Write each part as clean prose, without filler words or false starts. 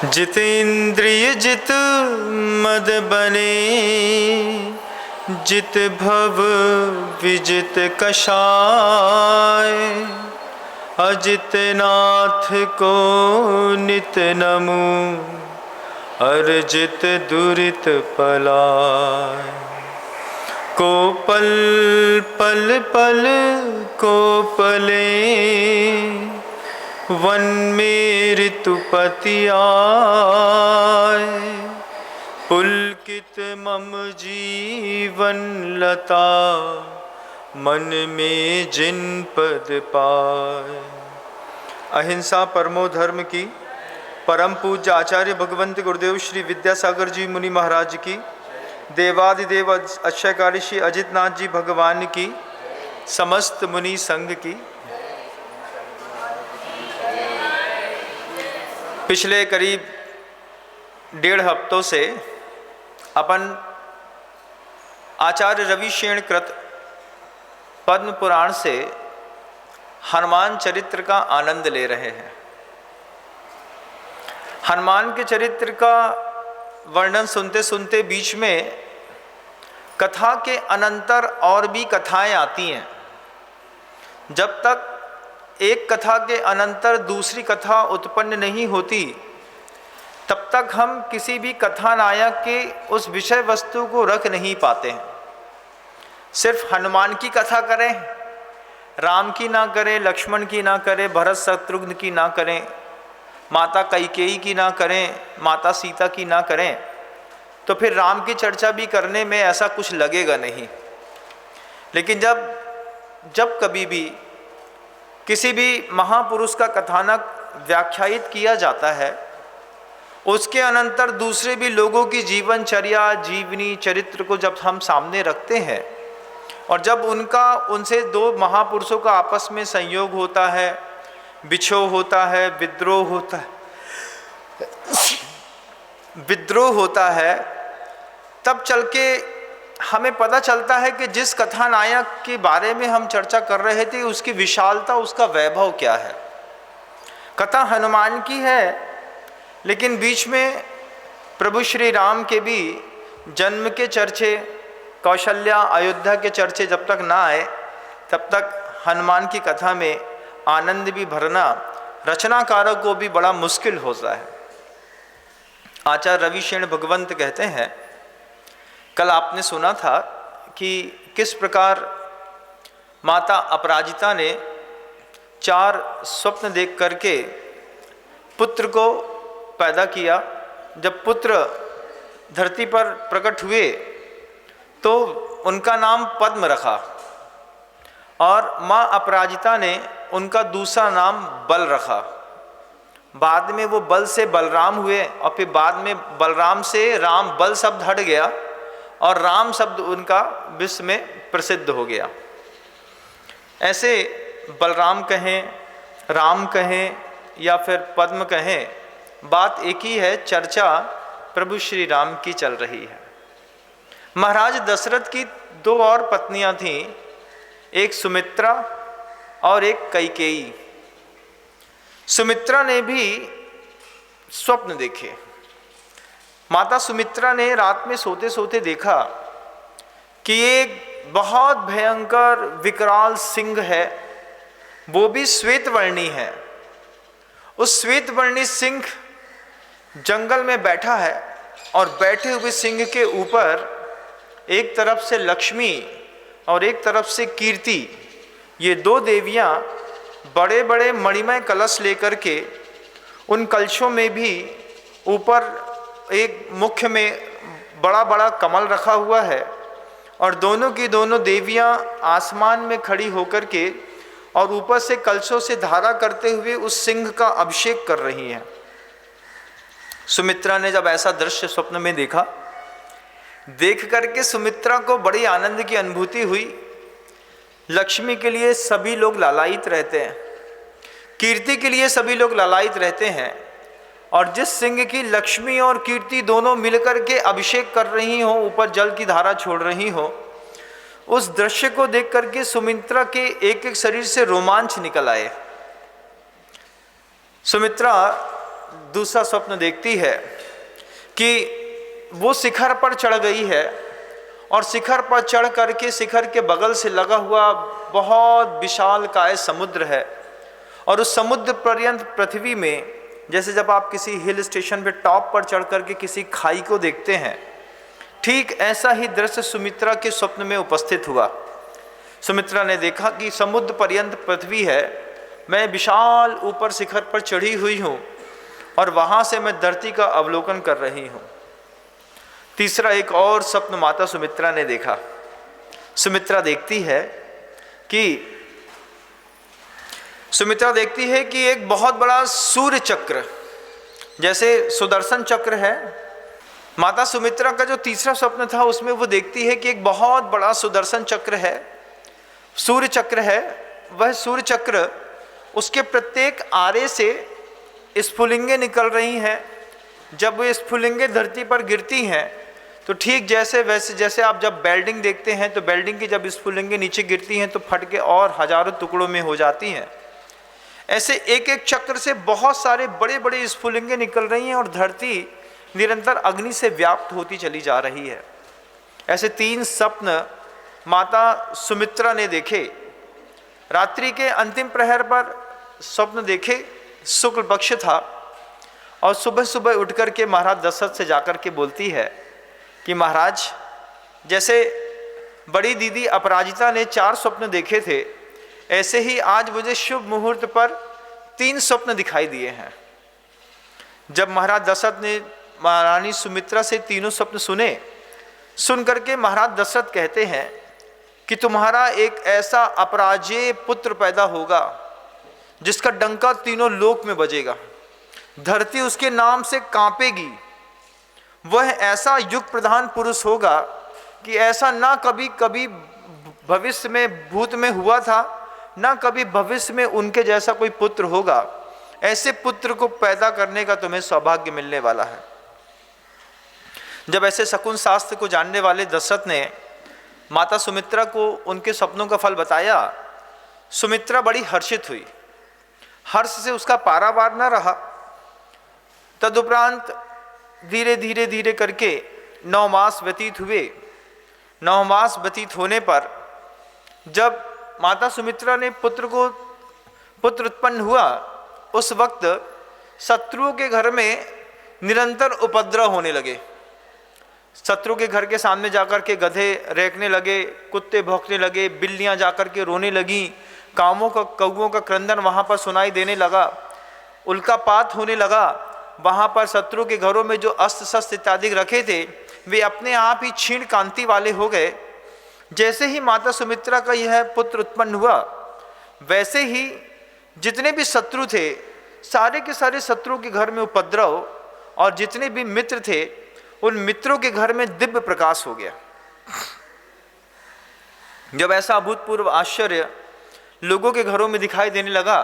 जितेंद्रिय जित मद बने, जित भव विजित कषाय। अजित नाथ को नित नमु, अर्जित दुरित पलाय। को पल पल पल को पले, वन में ऋतुपति आए। पुलकित मम जीवन लता, मन में जिन पद पाए। अहिंसा परमो धर्म की परम पूज्य आचार्य भगवंत गुरुदेव श्री विद्यासागर जी मुनि महाराज की, देवादिदेव अक्षयकारी श्री अजितनाथ जी भगवान की, समस्त मुनि संघ की। पिछले करीब 1.5 हफ्तों से अपन आचार्य रविशेण कृत पद्म पुराण से हनुमान चरित्र का आनंद ले रहे हैं। हनुमान के चरित्र का वर्णन सुनते सुनते बीच में कथा के अनंतर और भी कथाएं आती हैं। जब तक एक कथा के अनंतर दूसरी कथा उत्पन्न नहीं होती, तब तक हम किसी भी कथानायक के उस विषय वस्तु को रख नहीं पाते हैं। सिर्फ हनुमान की कथा करें, राम की ना करें, लक्ष्मण की ना करें, भरत शत्रुघ्न की ना करें, माता कैकेयी की ना करें, माता सीता की ना करें, तो फिर राम की चर्चा भी करने में ऐसा कुछ लगेगा नहीं। लेकिन जब कभी भी किसी भी महापुरुष का कथानक व्याख्यायित किया जाता है, उसके अनंतर दूसरे भी लोगों की जीवनचर्या, जीवनी, चरित्र को जब हम सामने रखते हैं और जब उनसे दो महापुरुषों का आपस में संयोग होता है, बिछोह होता है, विद्रोह होता है, तब चल के हमें पता चलता है कि जिस कथानायक के बारे में हम चर्चा कर रहे थे उसकी विशालता, उसका वैभव क्या है। कथा हनुमान की है, लेकिन बीच में प्रभु श्री राम के भी जन्म के चर्चे, कौशल्या, अयोध्या के चर्चे जब तक ना आए तब तक हनुमान की कथा में आनंद भी भरना रचनाकारों को भी बड़ा मुश्किल होता है। आचार्य रविशेण भगवंत कहते हैं, कल आपने सुना था कि किस प्रकार माता अपराजिता ने 4 स्वप्न देख करके पुत्र को पैदा किया। जब पुत्र धरती पर प्रकट हुए तो उनका नाम पद्म रखा और माँ अपराजिता ने उनका दूसरा नाम बल रखा। बाद में वो बल से बलराम हुए और फिर बाद में बलराम से राम बल शब्द हट गया और राम शब्द उनका विश्व में प्रसिद्ध हो गया। ऐसे बलराम कहें, राम कहें या फिर पद्म कहें, बात एक ही है, चर्चा प्रभु श्री राम की चल रही है। महाराज दशरथ की 2 और पत्नियां थीं, एक सुमित्रा और एक कैकेयी। सुमित्रा ने भी स्वप्न देखे। माता सुमित्रा ने रात में सोते सोते देखा कि एक बहुत भयंकर विकराल सिंह है, वो भी श्वेतवर्णी है। उस श्वेतवर्णी सिंह जंगल में बैठा है और बैठे हुए सिंह के ऊपर एक तरफ से लक्ष्मी और एक तरफ से कीर्ति, ये 2 देवियां बड़े बड़े मणिमय कलश लेकर के, उन कलशों में भी ऊपर एक मुख्य में बड़ा बड़ा कमल रखा हुआ है और दोनों की दोनों देवियां आसमान में खड़ी होकर के और ऊपर से कलशों से धारा करते हुए उस सिंह का अभिषेक कर रही हैं। सुमित्रा ने जब ऐसा दृश्य स्वप्न में देखा, देख करके सुमित्रा को बड़ी आनंद की अनुभूति हुई। लक्ष्मी के लिए सभी लोग लालायित रहते हैं, कीर्ति के लिए सभी लोग लालायित रहते हैं, और जिस सिंह की लक्ष्मी और कीर्ति दोनों मिलकर के अभिषेक कर रही हो, ऊपर जल की धारा छोड़ रही हो, उस दृश्य को देख करके सुमित्रा के एक एक शरीर से रोमांच निकल आए। सुमित्रा दूसरा स्वप्न देखती है कि वो शिखर पर चढ़ गई है और शिखर पर चढ़ करके शिखर के बगल से लगा हुआ बहुत विशालकाय समुद्र है और उस समुद्र पर्यंत पृथ्वी में, जैसे जब आप किसी हिल स्टेशन पे टॉप पर चढ़ करके किसी खाई को देखते हैं, ठीक ऐसा ही दृश्य सुमित्रा के स्वप्न में उपस्थित हुआ। सुमित्रा ने देखा कि समुद्र पर्यंत पृथ्वी है, मैं विशाल ऊपर शिखर पर चढ़ी हुई हूँ और वहाँ से मैं धरती का अवलोकन कर रही हूँ। तीसरा एक और स्वप्न माता सुमित्रा ने देखा। सुमित्रा देखती है कि एक बहुत बड़ा सूर्य चक्र, जैसे सुदर्शन चक्र है, माता सुमित्रा का जो तीसरा स्वप्न था उसमें वो देखती है कि एक बहुत बड़ा सुदर्शन चक्र है, सूर्य चक्र है। वह सूर्य चक्र, उसके प्रत्येक आरे से स्फुलिंगें निकल रही हैं। जब वो स्फुलिंगें धरती पर गिरती हैं तो ठीक जैसे आप जब वेल्डिंग देखते हैं तो वेल्डिंग की जब स्फुलिंगें नीचे गिरती हैं तो फट के और हजारों टुकड़ों में हो जाती हैं, ऐसे एक एक चक्र से बहुत सारे बड़े बड़े स्फुलिंगें निकल रही हैं और धरती निरंतर अग्नि से व्याप्त होती चली जा रही है। ऐसे 3 स्वप्न माता सुमित्रा ने देखे। रात्रि के अंतिम प्रहर पर स्वप्न देखे, शुक्ल पक्ष था, और सुबह सुबह उठ कर के महाराज दशरथ से जाकर के बोलती है कि महाराज, जैसे बड़ी दीदी अपराजिता ने 4 स्वप्न देखे थे, ऐसे ही आज मुझे शुभ मुहूर्त पर 3 स्वप्न दिखाई दिए हैं। जब महाराज दशरथ ने महारानी सुमित्रा से तीनों स्वप्न सुन करके महाराज दशरथ कहते हैं कि तुम्हारा एक ऐसा अपराजेय पुत्र पैदा होगा जिसका डंका तीनों लोक में बजेगा, धरती उसके नाम से कांपेगी। वह ऐसा युग प्रधान पुरुष होगा कि ऐसा ना कभी भविष्य में भूत में हुआ था, ना कभी भविष्य में उनके जैसा कोई पुत्र होगा। ऐसे पुत्र को पैदा करने का तुम्हें सौभाग्य मिलने वाला है। जब ऐसे शकुन शास्त्र को जानने वाले दशरथ ने माता सुमित्रा को उनके सपनों का फल बताया, सुमित्रा बड़ी हर्षित हुई। हर्ष से उसका पारावार न रहा। तदुपरांत धीरे करके 9 मास व्यतीत हुए। 9 मास व्यतीत होने पर जब माता सुमित्रा ने पुत्र उत्पन्न हुआ, उस वक्त शत्रुओं के घर में निरंतर उपद्रव होने लगे। शत्रु के घर के सामने जाकर के गधे रेंकने लगे, कुत्ते भौंकने लगे, बिल्लियां जाकर के रोने लगी, कौओं का क्रंदन वहां पर सुनाई देने लगा, उल्कापात होने लगा। वहां पर शत्रु के घरों में जो अस्त्र शस्त्र इत्यादि रखे थे वे अपने आप ही क्षीण कांति वाले हो गए। जैसे ही माता सुमित्रा का यह पुत्र उत्पन्न हुआ, वैसे ही जितने भी शत्रु थे, सारे के सारे शत्रुओं के घर में उपद्रव, और जितने भी मित्र थे उन मित्रों के घर में दिव्य प्रकाश हो गया। जब ऐसा अभूतपूर्व आश्चर्य लोगों के घरों में दिखाई देने लगा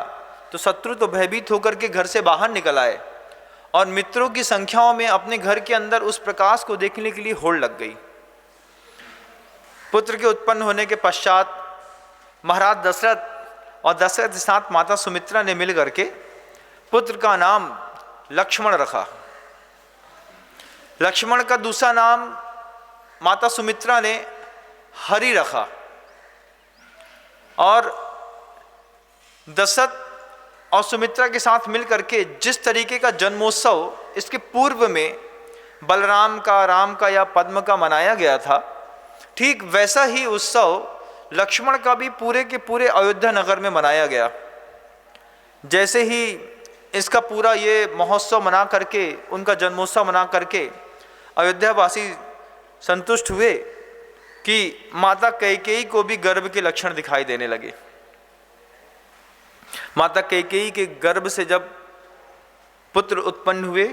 तो शत्रु तो भयभीत होकर के घर से बाहर निकल आए और मित्रों की संख्याओं में अपने घर के अंदर उस प्रकाश को देखने के लिए होड़ लग गई। पुत्र के उत्पन्न होने के पश्चात महाराज दशरथ और दशरथ के साथ माता सुमित्रा ने मिल करके पुत्र का नाम लक्ष्मण रखा। लक्ष्मण का दूसरा नाम माता सुमित्रा ने हरि रखा। और दशरथ और सुमित्रा के साथ मिलकर के जिस तरीके का जन्मोत्सव इसके पूर्व में बलराम का, राम का या पद्म का मनाया गया था, ठीक वैसा ही उत्सव लक्ष्मण का भी पूरे के पूरे अयोध्या नगर में मनाया गया। जैसे ही इसका पूरा ये महोत्सव मना करके, उनका जन्मोत्सव मना करके अयोध्यावासी संतुष्ट हुए कि माता कैकेयी को भी गर्भ के लक्षण दिखाई देने लगे। माता कैकेयी के गर्भ से जब पुत्र उत्पन्न हुए,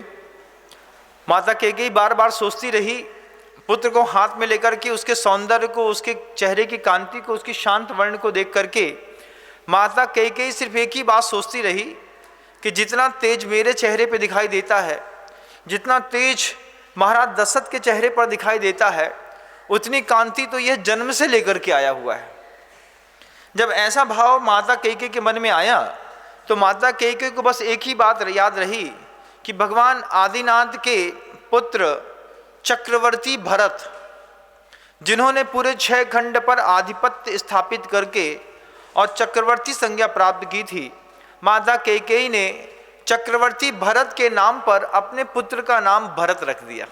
माता कैकेयी बार बार सोचती रही, पुत्र को हाथ में लेकर के उसके सौंदर्य को, उसके चेहरे की कांति को, उसकी शांत वर्ण को देख करके माता कैकेयी सिर्फ एक ही बात सोचती रही कि जितना तेज मेरे चेहरे पे दिखाई देता है, जितना तेज महाराज दशरथ के चेहरे पर दिखाई देता है, उतनी कांति तो यह जन्म से लेकर के आया हुआ है। जब ऐसा भाव माता कैकेयी के मन में आया तो माता कैकेयी को बस एक ही बात याद रही कि भगवान आदिनाथ के पुत्र चक्रवर्ती भरत, जिन्होंने पूरे 6 खंड पर आधिपत्य स्थापित करके और चक्रवर्ती संज्ञा प्राप्त की थी, माता कैकेयी ने चक्रवर्ती भरत के नाम पर अपने पुत्र का नाम भरत रख दिया।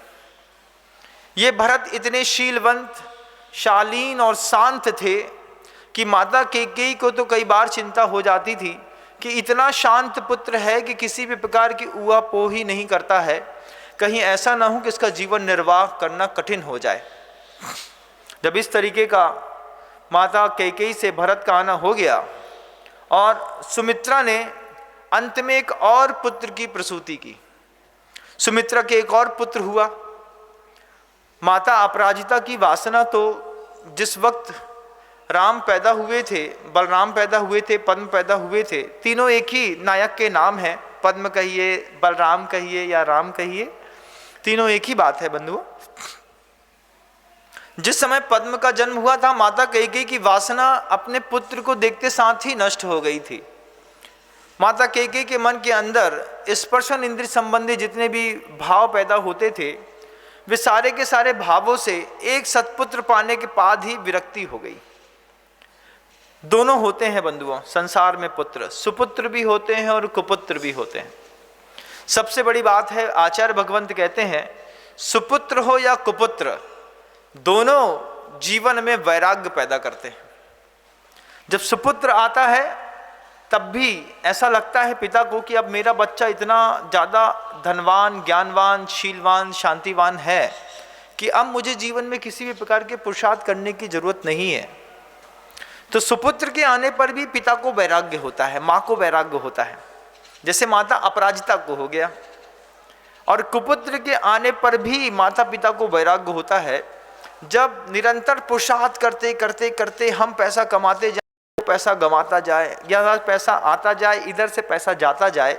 ये भरत इतने शीलवंत, शालीन और शांत थे कि माता कैकेयी को तो कई बार चिंता हो जाती थी कि इतना शांत पुत्र है कि किसी भी प्रकार की ऊहापोह ही नहीं करता है, कहीं ऐसा ना हो कि इसका जीवन निर्वाह करना कठिन हो जाए। जब इस तरीके का माता कैकेयी से भरत का आना हो गया और सुमित्रा ने अंत में एक और पुत्र की प्रसूति की। सुमित्रा के एक और पुत्र हुआ। माता अपराजिता की वासना तो जिस वक्त राम पैदा हुए थे, बलराम पैदा हुए थे, पद्म पैदा हुए थे, तीनों एक ही नायक के नाम हैं, पद्म कहिए, बलराम कहिए या राम कहिए, तीनों एक ही बात है बंधुओं। जिस समय पद्म का जन्म हुआ था, माता कैकेयी की वासना अपने पुत्र को देखते साथ ही नष्ट हो गई थी। माता कैकेयी के मन के अंदर स्पर्शन इंद्रिय संबंधी जितने भी भाव पैदा होते थे, वे सारे के सारे भावों से एक सत्पुत्र पाने के बाद ही विरक्ति हो गई। दोनों होते हैं बंधुओं संसार में, पुत्र सुपुत्र भी होते हैं और कुपुत्र भी होते हैं। सबसे बड़ी बात है, आचार्य भगवंत कहते हैं, सुपुत्र हो या कुपुत्र, दोनों जीवन में वैराग्य पैदा करते हैं। जब सुपुत्र आता है तब भी ऐसा लगता है पिता को कि अब मेरा बच्चा इतना ज़्यादा धनवान, ज्ञानवान, शीलवान, शांतिवान है कि अब मुझे जीवन में किसी भी प्रकार के पुरुषार्थ करने की जरूरत नहीं है। तो सुपुत्र के आने पर भी पिता को वैराग्य होता है, माँ को वैराग्य होता है, जैसे माता अपराजिता को हो गया। और कुपुत्र के आने पर भी माता पिता को वैराग्य होता है। जब निरंतर पुरुषार्थ करते करते करते हम पैसा कमाते जाए, पैसा गंवाता जाए, या पैसा आता जाए, इधर से पैसा जाता जाए,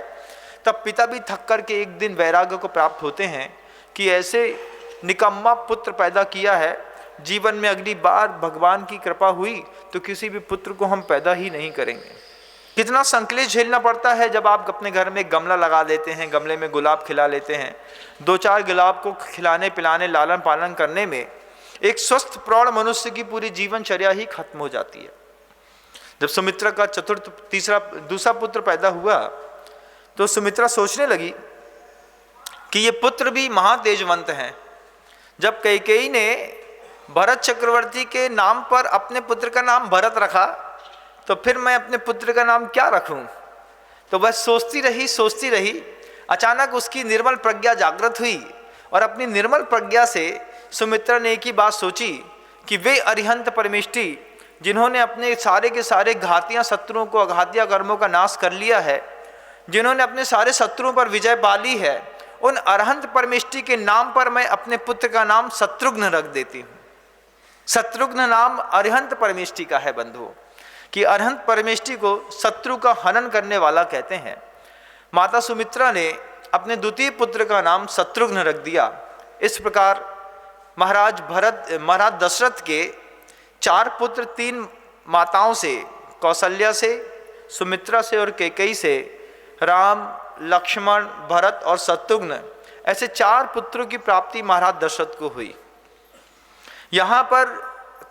तब पिता भी थक कर के एक दिन वैराग्य को प्राप्त होते हैं कि ऐसे निकम्मा पुत्र पैदा किया है, जीवन में अगली बार भगवान की कृपा हुई तो किसी भी पुत्र को हम पैदा ही नहीं करेंगे। कितना संकलेश झेलना पड़ता है जब आप अपने घर में गमला लगा देते हैं, गमले में गुलाब खिला लेते हैं, 2-4 गुलाब को खिलाने पिलाने लालन पालन करने में एक स्वस्थ प्रौढ़ मनुष्य की पूरी जीवनचर्या ही खत्म हो जाती है। जब सुमित्रा का दूसरा पुत्र पैदा हुआ तो सुमित्रा सोचने लगी कि ये पुत्र भी महातेजवंत हैं। जब कैकेयी ने भरत चक्रवर्ती के नाम पर अपने पुत्र का नाम भरत रखा तो फिर मैं अपने पुत्र का नाम क्या रखूं? तो वह सोचती रही। अचानक उसकी निर्मल प्रज्ञा जागृत हुई और अपनी निर्मल प्रज्ञा से सुमित्रा ने एक ही बात सोची कि वे अरिहंत परमेष्टि जिन्होंने अपने सारे के सारे घातियां शत्रुओं को, अघातिया कर्मों का नाश कर लिया है, जिन्होंने अपने सारे शत्रुओं पर विजय पा ली है, उन अरहंत परमेष्टि के नाम पर मैं अपने पुत्र का नाम शत्रुघ्न रख देती हूँ। शत्रुघ्न नाम अरिहंत परमेष्टि का है बंधुओं, कि अरहंत परमेष्टि को शत्रु का हनन करने वाला कहते हैं। माता सुमित्रा ने अपने द्वितीय पुत्र का नाम शत्रुघ्न रख दिया। इस प्रकार महाराज दशरथ के 4 पुत्र 3 माताओं से, कौशल्या से, सुमित्रा से और कैकेयी से, राम, लक्ष्मण, भरत और शत्रुघ्न, ऐसे 4 पुत्रों की प्राप्ति महाराज दशरथ को हुई। यहाँ पर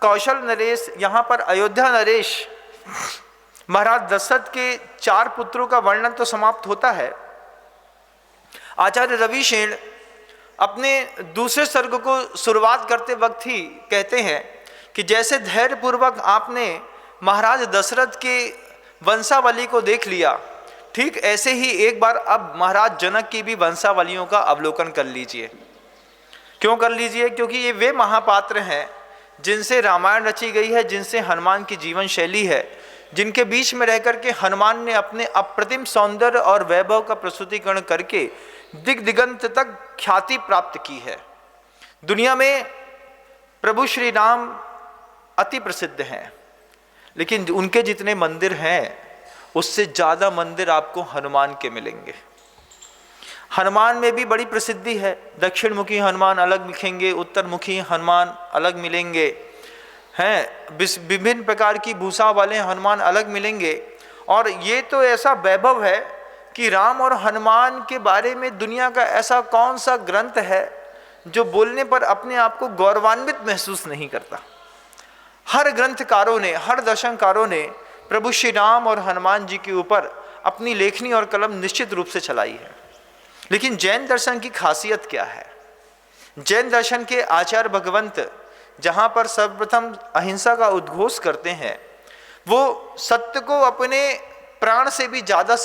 कौशल नरेश, यहाँ पर अयोध्या नरेश, महाराज दशरथ के 4 पुत्रों का वर्णन तो समाप्त होता है। आचार्य रविशेन अपने दूसरे सर्ग को शुरुआत करते वक्त ही कहते हैं कि जैसे धैर्यपूर्वक आपने महाराज दशरथ के वंशावली को देख लिया, ठीक ऐसे ही एक बार अब महाराज जनक की भी वंशावलियों का अवलोकन कर लीजिए। क्यों कर लीजिए? क्योंकि ये वे महापात्र हैं जिनसे रामायण रची गई है, जिनसे हनुमान की जीवन शैली है, जिनके बीच में रहकर के हनुमान ने अपने अप्रतिम सौंदर्य और वैभव का प्रस्तुतिकरण करके दिग्दिगंत तक ख्याति प्राप्त की है। दुनिया में प्रभु श्री राम अति प्रसिद्ध हैं, लेकिन उनके जितने मंदिर हैं उससे ज़्यादा मंदिर आपको हनुमान के मिलेंगे। हनुमान में भी बड़ी प्रसिद्धि है। दक्षिण मुखी हनुमान अलग मिलेंगे, उत्तर मुखी हनुमान अलग मिलेंगे, हैं विभिन्न प्रकार की भूषा वाले हनुमान अलग मिलेंगे। और ये तो ऐसा वैभव है कि राम और हनुमान के बारे में दुनिया का ऐसा कौन सा ग्रंथ है जो बोलने पर अपने आप को गौरवान्वित महसूस नहीं करता। हर ग्रंथकारों ने, हर दर्शनकारों ने प्रभु श्री राम और हनुमान जी के ऊपर अपनी लेखनी और कलम निश्चित रूप से चलाई है। लेकिन जैन दर्शन की खासियत क्या है? जैन दर्शन के आचार्य भगवंत जहाँ पर सर्वप्रथम अहिंसा का उद्घोष करते हैं, वो सत्य को अपने प्राण से भी ज़्यादा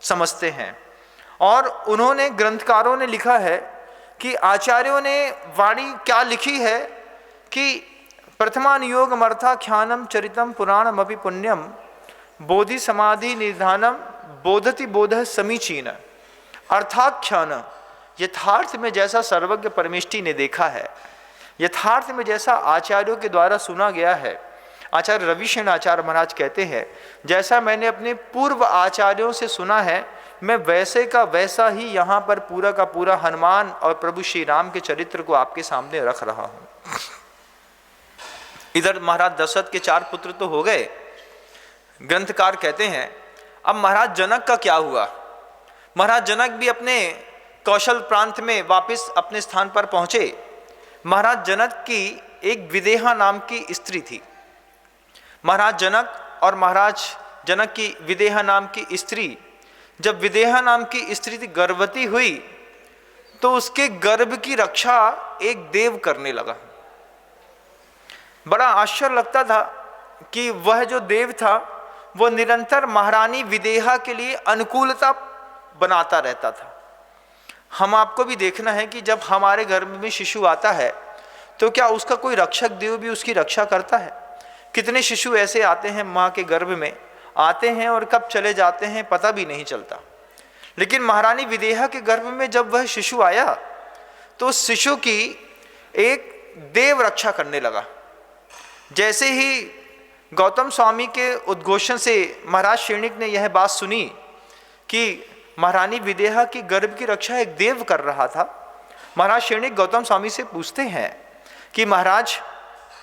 समझते हैं। और उन्होंने, ग्रंथकारों ने लिखा है कि आचार्यों ने वाणी क्या लिखी है कि प्रथमानुयोगमर्थाख्यानम चरितम पुराणमपि पुण्यम बोधि समाधि निधानम बोधति बोध समीचीन। अर्थाख्यान, यथार्थ में जैसा सर्वज्ञ परमेष्टि ने देखा है, यथार्थ में जैसा आचार्यों के द्वारा सुना गया है। आचार्य रविशेन आचार्य महाराज कहते हैं, जैसा मैंने अपने पूर्व आचार्यों से सुना है, मैं वैसे का वैसा ही यहाँ पर पूरा का पूरा हनुमान और प्रभु श्री राम के चरित्र को आपके सामने रख रहा हूँ। इधर महाराज दशरथ के 4 पुत्र तो हो गए। ग्रंथकार कहते हैं अब महाराज जनक का क्या हुआ? महाराज जनक भी अपने कौशल प्रांत में वापस अपने स्थान पर पहुंचे। महाराज जनक की एक विदेहा नाम की स्त्री थी। महाराज जनक और महाराज जनक की विदेहा नाम की स्त्री, जब विदेहा नाम की स्त्री गर्भवती हुई तो उसके गर्भ की रक्षा एक देव करने लगा। बड़ा आश्चर्य लगता था कि वह जो देव था वो निरंतर महारानी विदेहा के लिए अनुकूलता बनाता रहता था। हम आपको भी देखना है कि जब हमारे घर में शिशु आता है तो क्या उसका कोई रक्षक देव भी उसकी रक्षा करता है? कितने शिशु ऐसे आते हैं, माँ के गर्भ में आते हैं और कब चले जाते हैं पता भी नहीं चलता। लेकिन महारानी विदेहा के गर्भ में जब वह शिशु आया तो उस शिशु की एक देव रक्षा करने लगा। जैसे ही गौतम स्वामी के उद्घोषण से महाराज श्रेणिक ने यह बात सुनी कि महारानी विदेहा की गर्भ की रक्षा एक देव कर रहा था, महाराज श्रेणिक गौतम स्वामी से पूछते हैं कि महाराज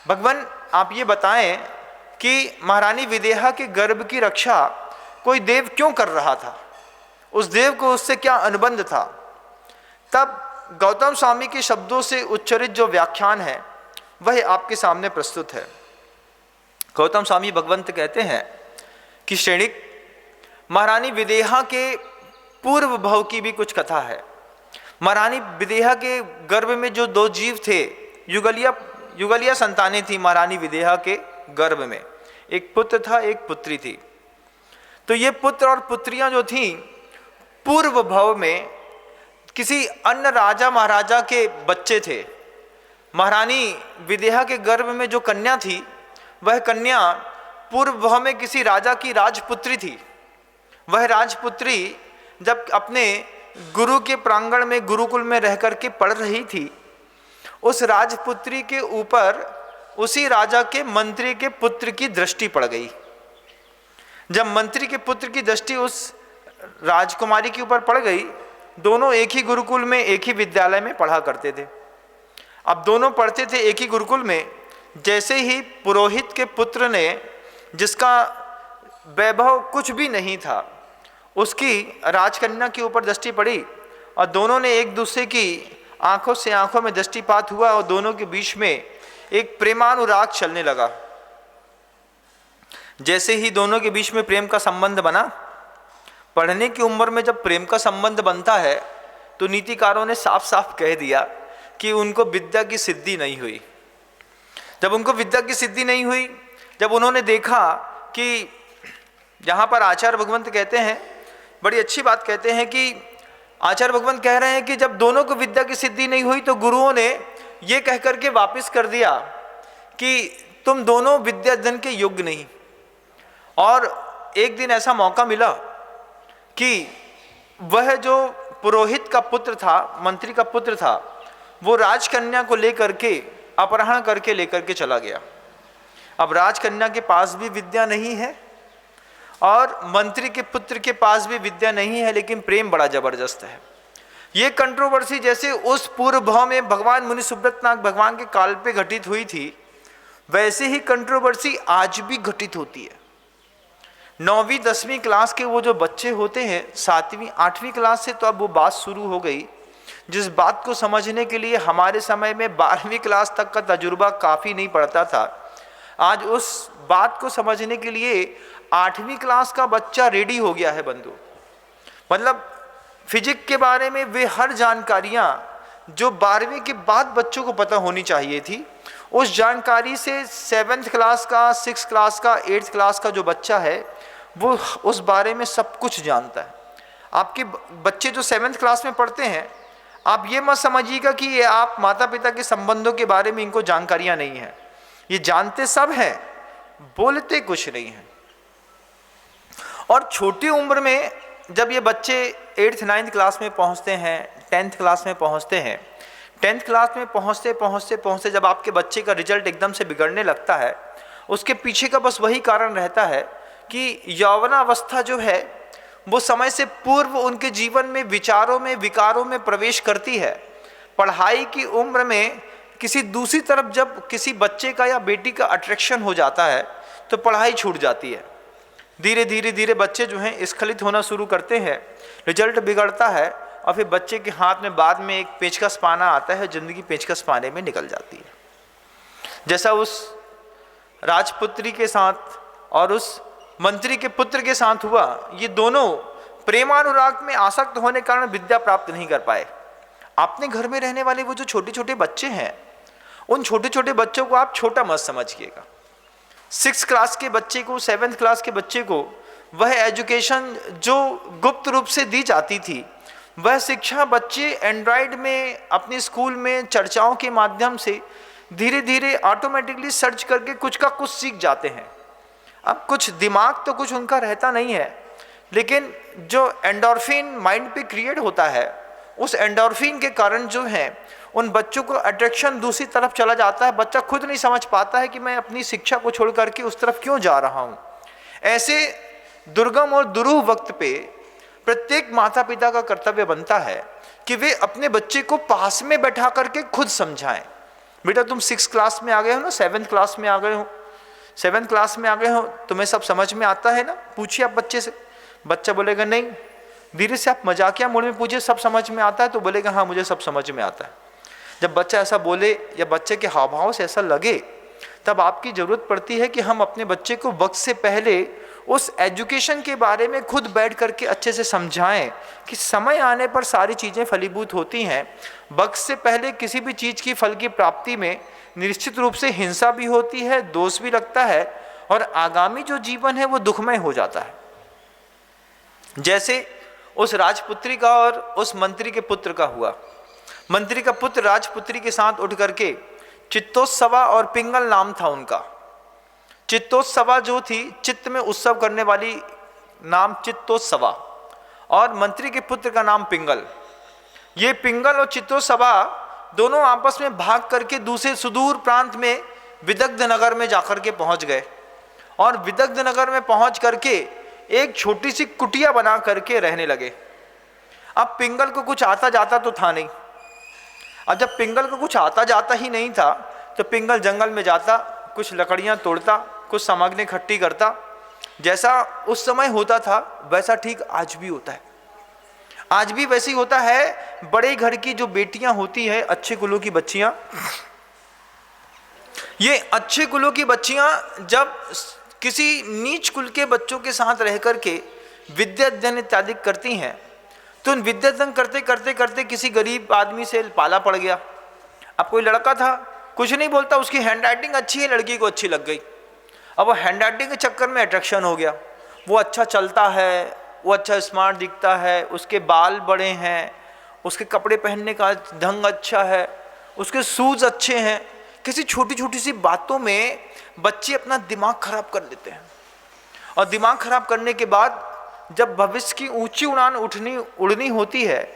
भगवान आप ये बताएं कि महारानी विदेहा के गर्भ की रक्षा कोई देव क्यों कर रहा था? उस देव को उससे क्या अनुबंध था? तब गौतम स्वामी के शब्दों से उच्चरित जो व्याख्यान है वह आपके सामने प्रस्तुत है। गौतम स्वामी भगवंत कहते हैं कि श्रेणिक, महारानी विदेहा के पूर्व भव की भी कुछ कथा है। महारानी विदेहा के गर्भ में जो 2 जीव थे, युगलिया संतानें थी महारानी विदेहा के गर्भ में, एक पुत्र था एक पुत्री थी। तो ये पुत्र और पुत्रियां जो थी पूर्व भव में किसी अन्य राजा महाराजा के बच्चे थे। महारानी विदेहा के गर्भ में जो कन्या थी वह कन्या पूर्व भव में किसी राजा की राजपुत्री थी। वह राजपुत्री जब अपने गुरु के प्रांगण में गुरुकुल में रह करके पढ़ रही थी, उस राजपुत्री के ऊपर उसी राजा के मंत्री के पुत्र की दृष्टि पड़ गई। जब मंत्री के पुत्र की दृष्टि उस राजकुमारी के ऊपर पड़ गई, दोनों एक ही गुरुकुल में एक ही विद्यालय में पढ़ा करते थे। अब दोनों पढ़ते थे एक ही गुरुकुल में। जैसे ही पुरोहित के पुत्र ने, जिसका वैभव कुछ भी नहीं था, उसकी राजकन्या के ऊपर दृष्टि पड़ी और दोनों ने एक दूसरे की आंखों से आंखों में दृष्टिपात हुआ और दोनों के बीच में एक प्रेमानुराग चलने लगा। जैसे ही दोनों के बीच में प्रेम का संबंध बना, पढ़ने की उम्र में जब प्रेम का संबंध बनता है तो नीतिकारों ने साफ साफ कह दिया कि उनको विद्या की सिद्धि नहीं हुई। जब उनको विद्या की सिद्धि नहीं हुई, जब उन्होंने देखा कि यहाँ पर आचार्य भगवंत कहते हैं, बड़ी अच्छी बात कहते हैं कि आचार्य भगवंत कह रहे हैं कि जब दोनों को विद्या की सिद्धि नहीं हुई तो गुरुओं ने ये कह करके वापस कर दिया कि तुम दोनों विद्या अध्ययन के योग्य नहीं। और एक दिन ऐसा मौका मिला कि वह जो पुरोहित का पुत्र था, मंत्री का पुत्र था, वो राजकन्या को लेकर के अपहरण करके लेकर के चला गया। अब राजकन्या के पास भी विद्या नहीं है और मंत्री के पुत्र के पास भी विद्या नहीं है, लेकिन प्रेम बड़ा जबरदस्त है। ये कंट्रोवर्सी जैसे उस पूर्व भाव में भगवान मुनि सुब्रतनाथ भगवान के काल पे घटित हुई थी, वैसे ही कंट्रोवर्सी आज भी घटित होती है। 9वीं 10वीं क्लास के वो जो बच्चे होते हैं, 7वीं 8वीं क्लास से तो अब वो बात शुरू हो गई। जिस बात को समझने के लिए हमारे समय में 12वीं क्लास तक का तजुर्बा काफ़ी नहीं पड़ता था, आज उस बात को समझने के लिए 8वीं क्लास का बच्चा रेडी हो गया है बंधु। मतलब फिजिक्स के बारे में वे हर जानकारियाँ जो 12वीं के बाद बच्चों को पता होनी चाहिए थी, उस जानकारी से 7th क्लास का, 6th क्लास का, 8th क्लास का जो बच्चा है वो उस बारे में सब कुछ जानता है। आपके बच्चे जो 7th क्लास में पढ़ते हैं, आप ये मत समझिएगा कि ये आप माता पिता के संबंधों के बारे में इनको जानकारियाँ नहीं हैं। ये जानते सब हैं, बोलते कुछ नहीं हैं। और छोटी उम्र में जब ये बच्चे 8th 9th क्लास में पहुंचते हैं, 10th क्लास में पहुंचते हैं, 10th क्लास में पहुंचते जब आपके बच्चे का रिजल्ट एकदम से बिगड़ने लगता है, उसके पीछे का बस वही कारण रहता है कि यौवनावस्था जो है वो समय से पूर्व उनके जीवन में विचारों में, विकारों में प्रवेश करती है। पढ़ाई की उम्र में किसी दूसरी तरफ जब किसी बच्चे का या बेटी का अट्रैक्शन हो जाता है तो पढ़ाई छूट जाती है। धीरे धीरे बच्चे जो हैं स्खलित होना शुरू करते हैं, रिजल्ट बिगड़ता है और फिर बच्चे के हाथ में बाद में एक पेचकस पाना आता है, ज़िंदगी पेचकस पाने में निकल जाती है। जैसा उस राजपुत्री के साथ और उस मंत्री के पुत्र के साथ हुआ। ये दोनों प्रेमानुराग में आसक्त होने के कारण विद्या प्राप्त नहीं कर पाए। अपने घर में रहने वाले वो जो छोटे छोटे बच्चे हैं, उन छोटे छोटे बच्चों को आप छोटा मत समझिएगा। 6th क्लास के बच्चे को, 7th क्लास के बच्चे को वह एजुकेशन जो गुप्त रूप से दी जाती थी, वह शिक्षा बच्चे एंड्रॉयड में अपने स्कूल में चर्चाओं के माध्यम से धीरे धीरे ऑटोमेटिकली सर्च करके कुछ का कुछ सीख जाते हैं। अब कुछ दिमाग तो कुछ उनका रहता नहीं है, लेकिन जो एंडोर्फिन माइंड पे क्रिएट होता है, उस एंडोर्फिन के कारण जो है उन बच्चों को अट्रैक्शन दूसरी तरफ चला जाता है। बच्चा खुद नहीं समझ पाता है कि मैं अपनी शिक्षा को छोड़ करके उस तरफ क्यों जा रहा हूँ। ऐसे दुर्गम और दुरूह वक्त पे प्रत्येक माता पिता का कर्तव्य बनता है कि वे अपने बच्चे को पास में बैठा करके खुद समझाएं। बेटा तुम 6th क्लास में आ गए हो ना, 7th क्लास में आ गए हो, 7th क्लास में आ गए हो, तुम्हें सब समझ में आता है ना? पूछिए आप बच्चे से। बच्चा बोलेगा नहीं। धीरे से आप मजाकिया मोड़ में पूछिए सब समझ में आता है, तो बोलेगा हाँ मुझे सब समझ में आता है। जब बच्चा ऐसा बोले या बच्चे के हाव भाव से ऐसा लगे, तब आपकी ज़रूरत पड़ती है कि हम अपने बच्चे को वक्त से पहले उस एजुकेशन के बारे में खुद बैठ करके अच्छे से समझाएं कि समय आने पर सारी चीज़ें फलीभूत होती हैं। वक्त से पहले किसी भी चीज़ की फल की प्राप्ति में निश्चित रूप से हिंसा भी होती है, दोष भी लगता है और आगामी जो जीवन है वो दुखमय हो जाता है। जैसे उस राजपुत्री का और उस मंत्री के पुत्र का हुआ। मंत्री का पुत्र राजपुत्री के साथ उठ करके चित्तोत्सवा और पिंगल नाम था उनका। चित्तोत्सवा जो थी, चित्त में उत्सव करने वाली नाम चित्तोत्सवा, और मंत्री के पुत्र का नाम पिंगल। ये पिंगल और चित्तोत्सवा दोनों आपस में भाग करके दूसरे सुदूर प्रांत में विदग्ध नगर में जाकर के पहुंच गए और विदग्ध नगर में पहुंच करके एक छोटी सी कुटिया बना करके रहने लगे। अब पिंगल को कुछ आता जाता तो था नहीं। अब जब पिंगल को कुछ आता जाता ही नहीं था तो पिंगल जंगल में जाता, कुछ लकड़ियां तोड़ता, कुछ सामग्री इकट्ठी करता। जैसा उस समय होता था वैसा ठीक आज भी होता है। आज भी वैसे ही होता है। बड़े घर की जो बेटियां होती है, अच्छे कुलों की बच्चियां, ये अच्छे कुलों की बच्चियां जब किसी नीच कुल के बच्चों के साथ रह करके विद्या अध्ययन इत्यादि करती हैं, तो उन विद्या अध्ययन करते करते करते किसी गरीब आदमी से पाला पड़ गया। अब कोई लड़का था, कुछ नहीं बोलता, उसकी हैंड राइटिंग अच्छी है, लड़की को अच्छी लग गई। अब वो हैंड राइटिंग के चक्कर में अट्रैक्शन हो गया। वो अच्छा चलता है, वो अच्छा स्मार्ट दिखता है, उसके बाल बड़े हैं, उसके कपड़े पहनने का ढंग अच्छा है, उसके शूज़ अच्छे हैं। किसी छोटी छोटी सी बातों में बच्चे अपना दिमाग खराब कर लेते हैं और दिमाग खराब करने के बाद जब भविष्य की ऊंची उड़ान उड़नी होती है,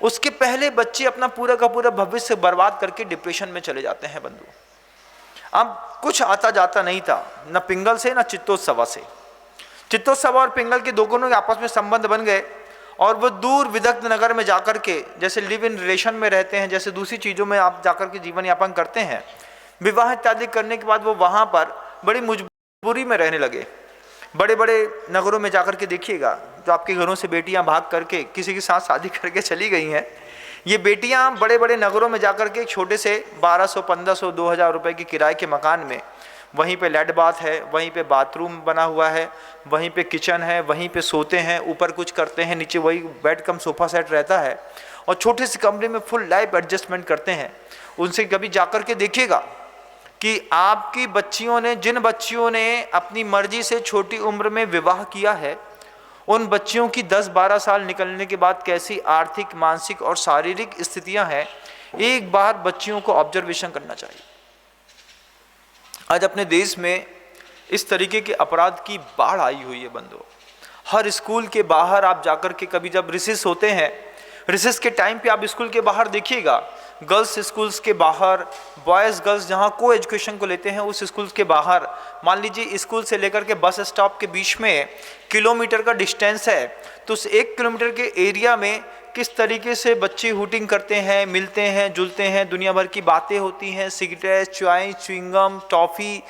उसके पहले बच्चे अपना पूरा का पूरा भविष्य बर्बाद करके डिप्रेशन में चले जाते हैं बंधु। अब कुछ आता जाता नहीं था, न पिंगल से न चित्तोत्सवा से। चित्तोत्सवा और पिंगल के दोनों के आपस में संबंध बन गए और वो दूर विदग्ध नगर में जाकर के जैसे लिव इन रिलेशन में रहते हैं, जैसे दूसरी चीज़ों में आप जाकर के जीवन यापन करते हैं। विवाह इत्यादि करने के बाद वो वहाँ पर बड़ी मजबूरी में रहने लगे। बड़े बड़े नगरों में जाकर के देखिएगा, जो आपके घरों से बेटियां भाग करके किसी के साथ शादी करके चली गई हैं, ये बेटियां बड़े बड़े नगरों में जाकर के छोटे से 1200, 1500, 2000 रुपए के किराए के मकान में, वहीं पे लेट बाथ है, वहीं पे बाथरूम बना हुआ है, वहीं पे किचन है, वहीं पे सोते हैं, ऊपर कुछ करते हैं, नीचे वही बेड कम सोफा सेट रहता है, और छोटे से कमरे में फुल लाइफ एडजस्टमेंट करते हैं। उनसे कभी जाकर के देखिएगा कि आपकी बच्चियों ने, जिन बच्चियों ने अपनी मर्जी से छोटी उम्र में विवाह किया है, उन बच्चियों की 10-12 साल निकलने के बाद कैसी आर्थिक, मानसिक और शारीरिक स्थितियां हैं, एक बार बच्चियों को ऑब्जर्वेशन करना चाहिए। आज अपने देश में इस तरीके के अपराध की बाढ़ आई हुई है बंधुओं। हर स्कूल के बाहर आप जाकर के, कभी जब रिसेस होते हैं, रिसेस के टाइम पे आप स्कूल के बाहर देखिएगा, गर्ल्स स्कूल्स के बाहर, बॉयज़ गर्ल्स जहाँ को एजुकेशन को लेते हैं उस स्कूल्स के बाहर, मान लीजिए स्कूल से लेकर के बस स्टॉप के बीच में किलोमीटर का डिस्टेंस है, तो उस 1 किलोमीटर के एरिया में किस तरीके से बच्चे हुटिंग करते हैं, मिलते हैं, जुलते हैं, दुनिया भर की बातें होती हैं, सिगरेट, चाय, च्युइंगम, टॉफ़ी,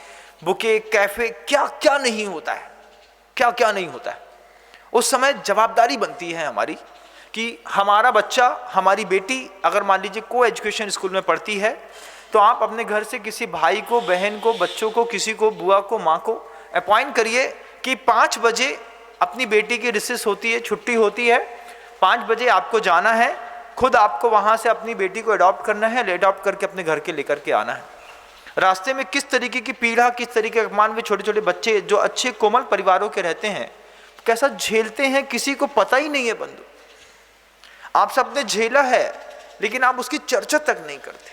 बुके, कैफ़े, क्या क्या नहीं होता है, क्या क्या नहीं होता है। उस समय जवाबदारी बनती है हमारी कि हमारा बच्चा, हमारी बेटी अगर मान लीजिए को एजुकेशन स्कूल में पढ़ती है, तो आप अपने घर से किसी भाई को, बहन को, बच्चों को, किसी को, बुआ को, माँ को अपॉइंट करिए कि 5 बजे अपनी बेटी की रिसेस होती है, छुट्टी होती है, 5 बजे आपको जाना है, खुद आपको वहाँ से अपनी बेटी को अडॉप्ट करना है, अडॉप्ट करके अपने घर के लेकर के आना है। रास्ते में किस तरीके की पीड़ा, किस तरीके के अपमान में छोटे छोटे बच्चे जो अच्छे कोमल परिवारों के रहते हैं कैसा झेलते हैं, किसी को पता ही नहीं है बंधु। आप सबने झेला है, लेकिन आप उसकी चर्चा तक नहीं करते।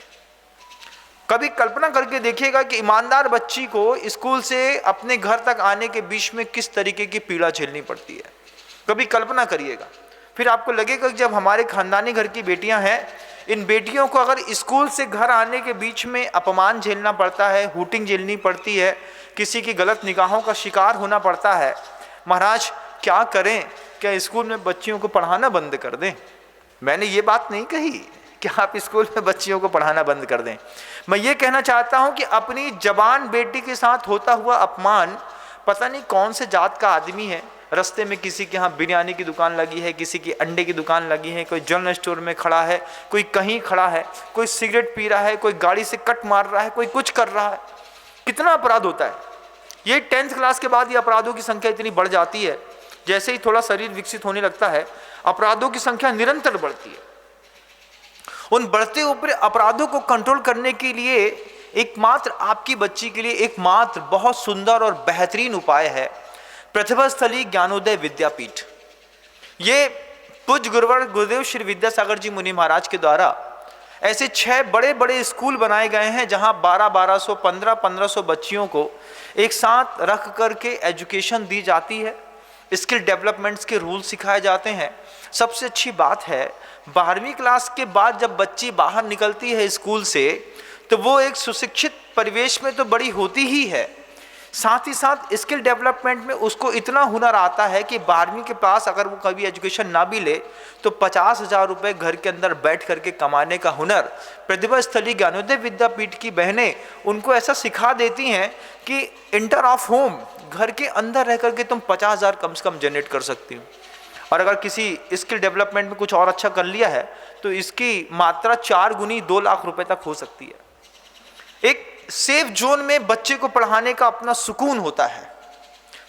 कभी कल्पना करके देखिएगा कि ईमानदार बच्ची को स्कूल से अपने घर तक आने के बीच में किस तरीके की पीड़ा झेलनी पड़ती है, कभी कल्पना करिएगा। फिर आपको लगेगा कि जब हमारे खानदानी घर की बेटियां हैं, इन बेटियों को अगर स्कूल से घर आने के बीच में अपमान झेलना पड़ता है, हुटिंग झेलनी पड़ती है, किसी की गलत निगाहों का शिकार होना पड़ता है, महाराज क्या करें? क्या स्कूल में बच्चियों को पढ़ाना बंद कर दें? मैंने ये बात नहीं कही कि आप स्कूल में बच्चियों को पढ़ाना बंद कर दें। मैं ये कहना चाहता हूं कि अपनी जवान बेटी के साथ होता हुआ अपमान, पता नहीं कौन से जात का आदमी है, रास्ते में किसी के यहाँ बिरयानी की दुकान लगी है, किसी की अंडे की दुकान लगी है, कोई जनरल स्टोर में खड़ा है, कोई कहीं खड़ा है, कोई सिगरेट पी रहा है, कोई गाड़ी से कट मार रहा है, कोई कुछ कर रहा है। कितना अपराध होता है। ये 10th क्लास के बाद ये अपराधों की संख्या इतनी बढ़ जाती है, जैसे ही थोड़ा शरीर विकसित होने लगता है अपराधों की संख्या निरंतर बढ़ती है। उन बढ़ते ऊपर अपराधों को कंट्रोल करने के लिए एकमात्र आपकी बच्ची के लिए एकमात्र बहुत सुंदर और बेहतरीन उपाय है प्रतिभास्थली ज्ञानोदय विद्यापीठ। ये पूज्य गुरुवर गुरुदेव श्री विद्यासागर जी मुनि महाराज के द्वारा ऐसे 6 बड़े बड़े स्कूल बनाए गए हैं, जहां 1200, 1500 बच्चियों को एक साथ रख करके एजुकेशन दी जाती है, स्किल डेवलपमेंट्स के रूल सिखाए जाते हैं। सबसे अच्छी बात है 12वीं क्लास के बाद जब बच्ची बाहर निकलती है स्कूल से, तो वो एक सुशिक्षित परिवेश में तो बड़ी होती ही है, साथ ही साथ स्किल डेवलपमेंट में उसको इतना हुनर आता है कि 12वीं के पास अगर वो कभी एजुकेशन ना भी ले तो 50,000 रुपये घर के अंदर बैठ करके कमाने का हुनर प्रतिभास्थली ज्ञानोदय विद्यापीठ की बहनें उनको ऐसा सिखा देती हैं कि इंटर ऑफ होम, घर के अंदर रह करके तुम 50,000 कम से कम जनरेट कर सकती हो। और अगर किसी स्किल डेवलपमेंट में कुछ और अच्छा कर लिया है तो इसकी मात्रा 4 गुनी 2 लाख रुपए तक हो सकती है। एक सेफ जोन में बच्चे को पढ़ाने का अपना सुकून होता है।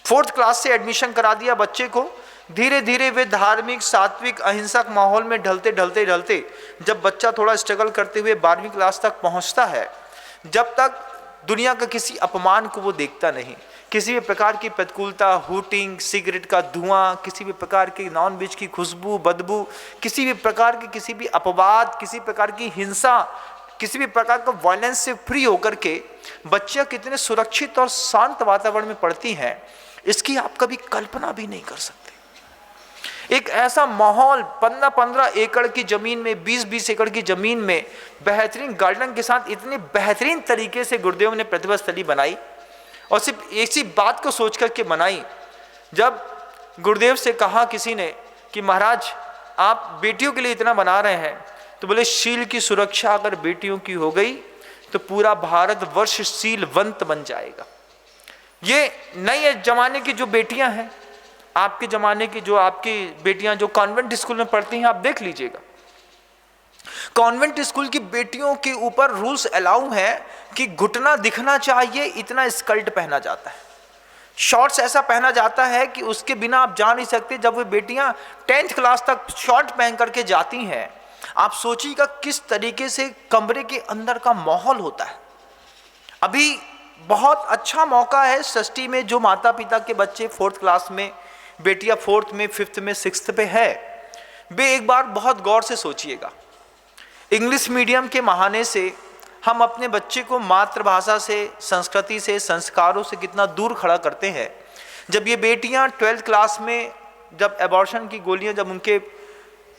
4th क्लास से एडमिशन करा दिया बच्चे को, धीरे धीरे वे धार्मिक, सात्विक, अहिंसक माहौल में ढलते ढलते ढलते जब बच्चा थोड़ा स्ट्रगल करते हुए 12वीं क्लास तक पहुंचता है, जब तक दुनिया का किसी अपमान को वो देखता नहीं, किसी भी प्रकार की प्रतिकूलता, हुटिंग, सिगरेट का धुआं, किसी भी प्रकार की नॉन वेज की खुशबू, बदबू, किसी भी प्रकार की किसी भी अपवाद, किसी प्रकार की हिंसा, किसी भी प्रकार का वायलेंस से फ्री होकर के बच्चियां कितने सुरक्षित और शांत वातावरण में पढ़ती हैं, इसकी आप कभी कल्पना भी नहीं कर सकते। एक ऐसा माहौल 15-15 एकड़ की जमीन में, 20-20 एकड़ की जमीन में बेहतरीन गार्डन के साथ इतनी बेहतरीन तरीके से गुरुदेव ने प्रतिभास्थली बनाई, और सिर्फ इसी बात को सोच करके बनाई। जब गुरुदेव से कहा किसी ने कि महाराज आप बेटियों के लिए इतना बना रहे हैं, तो बोले शील की सुरक्षा अगर बेटियों की हो गई तो पूरा भारत वर्ष शीलवंत बन जाएगा। ये नए जमाने की जो बेटियां हैं, आपके जमाने की जो आपकी बेटियां जो कॉन्वेंट स्कूल में पढ़ती हैं, आप देख लीजिएगा, कॉन्वेंट स्कूल की बेटियों के ऊपर रूल्स अलाउ है कि घुटना दिखना चाहिए, इतना स्कर्ट पहना जाता है, शॉर्ट्स ऐसा पहना जाता है कि उसके बिना आप जा नहीं सकते। जब वो बेटियां 10th क्लास तक शॉर्ट पहन करके जाती हैं, आप सोचिएगा किस तरीके से कमरे के अंदर का माहौल होता है। अभी बहुत अच्छा मौका है षष्ठी में, जो माता पिता के बच्चे 4th क्लास में, बेटियां 4th में, 5th में, 6th पे है, वे एक बार बहुत गौर से सोचिएगा। इंग्लिश मीडियम के बहाने से हम अपने बच्चे को मातृभाषा से, संस्कृति से, संस्कारों से कितना दूर खड़ा करते हैं। जब ये बेटियां 12th क्लास में, जब एबॉर्शन की गोलियां जब उनके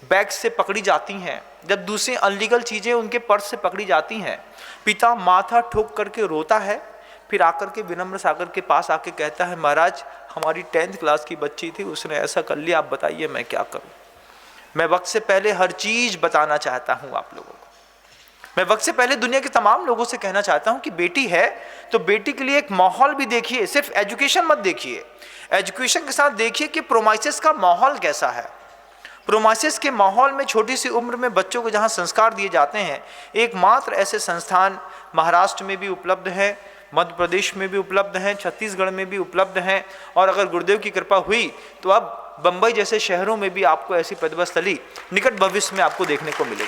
बैग से पकड़ी जाती हैं, जब दूसरी अनलीगल चीज़ें उनके पर्स से पकड़ी जाती हैं, पिता माथा ठोक करके रोता है, फिर आकर के विनम्र सागर के पास आके कहता है, महाराज हमारी 10th क्लास की बच्ची थी, उसने ऐसा कर लिया, आप बताइए मैं क्या करूं। मैं वक्त से पहले हर चीज़ बताना चाहता हूं आप लोगों को। मैं वक्त से पहले दुनिया के तमाम लोगों से कहना चाहता हूं कि बेटी है तो बेटी के लिए एक माहौल भी देखिए, सिर्फ एजुकेशन मत देखिए, एजुकेशन के साथ देखिए कि प्रोमाइसिस का माहौल कैसा है। प्रोमाइसिस के माहौल में छोटी सी उम्र में बच्चों को जहां संस्कार दिए जाते हैं, एकमात्र ऐसे संस्थान महाराष्ट्र में भी उपलब्ध हैं, मध्य प्रदेश में भी उपलब्ध हैं, छत्तीसगढ़ में भी उपलब्ध हैं, और अगर गुरुदेव की कृपा हुई तो अब बंबई जैसे शहरों में भी आपको ऐसी प्रतिभा स्थली निकट भविष्य में आपको देखने को मिलेगी।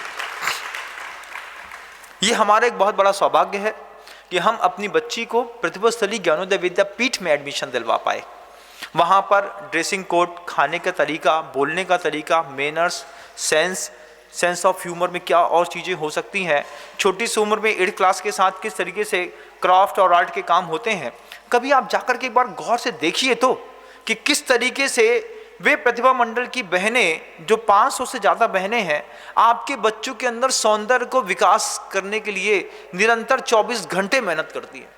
ये हमारा एक बहुत बड़ा सौभाग्य है कि हम अपनी बच्ची को प्रतिभा स्थली ज्ञानोदय विद्यापीठ में एडमिशन दिलवा पाए। वहाँ पर ड्रेसिंग कोड, खाने का तरीका, बोलने का तरीका, मैनर्स, सेंस ऑफ ह्यूमर में क्या और चीज़ें हो सकती हैं, छोटी सी उम्र में 8th क्लास के साथ किस तरीके से क्राफ्ट और आर्ट के काम होते हैं, कभी आप जाकर के एक बार गौर से देखिए तो कि किस तरीके से वे प्रतिभा मंडल की बहनें, जो 500 से ज़्यादा बहनें हैं, आपके बच्चों के अंदर सौंदर्य को विकास करने के लिए निरंतर 24 घंटे मेहनत करती हैं।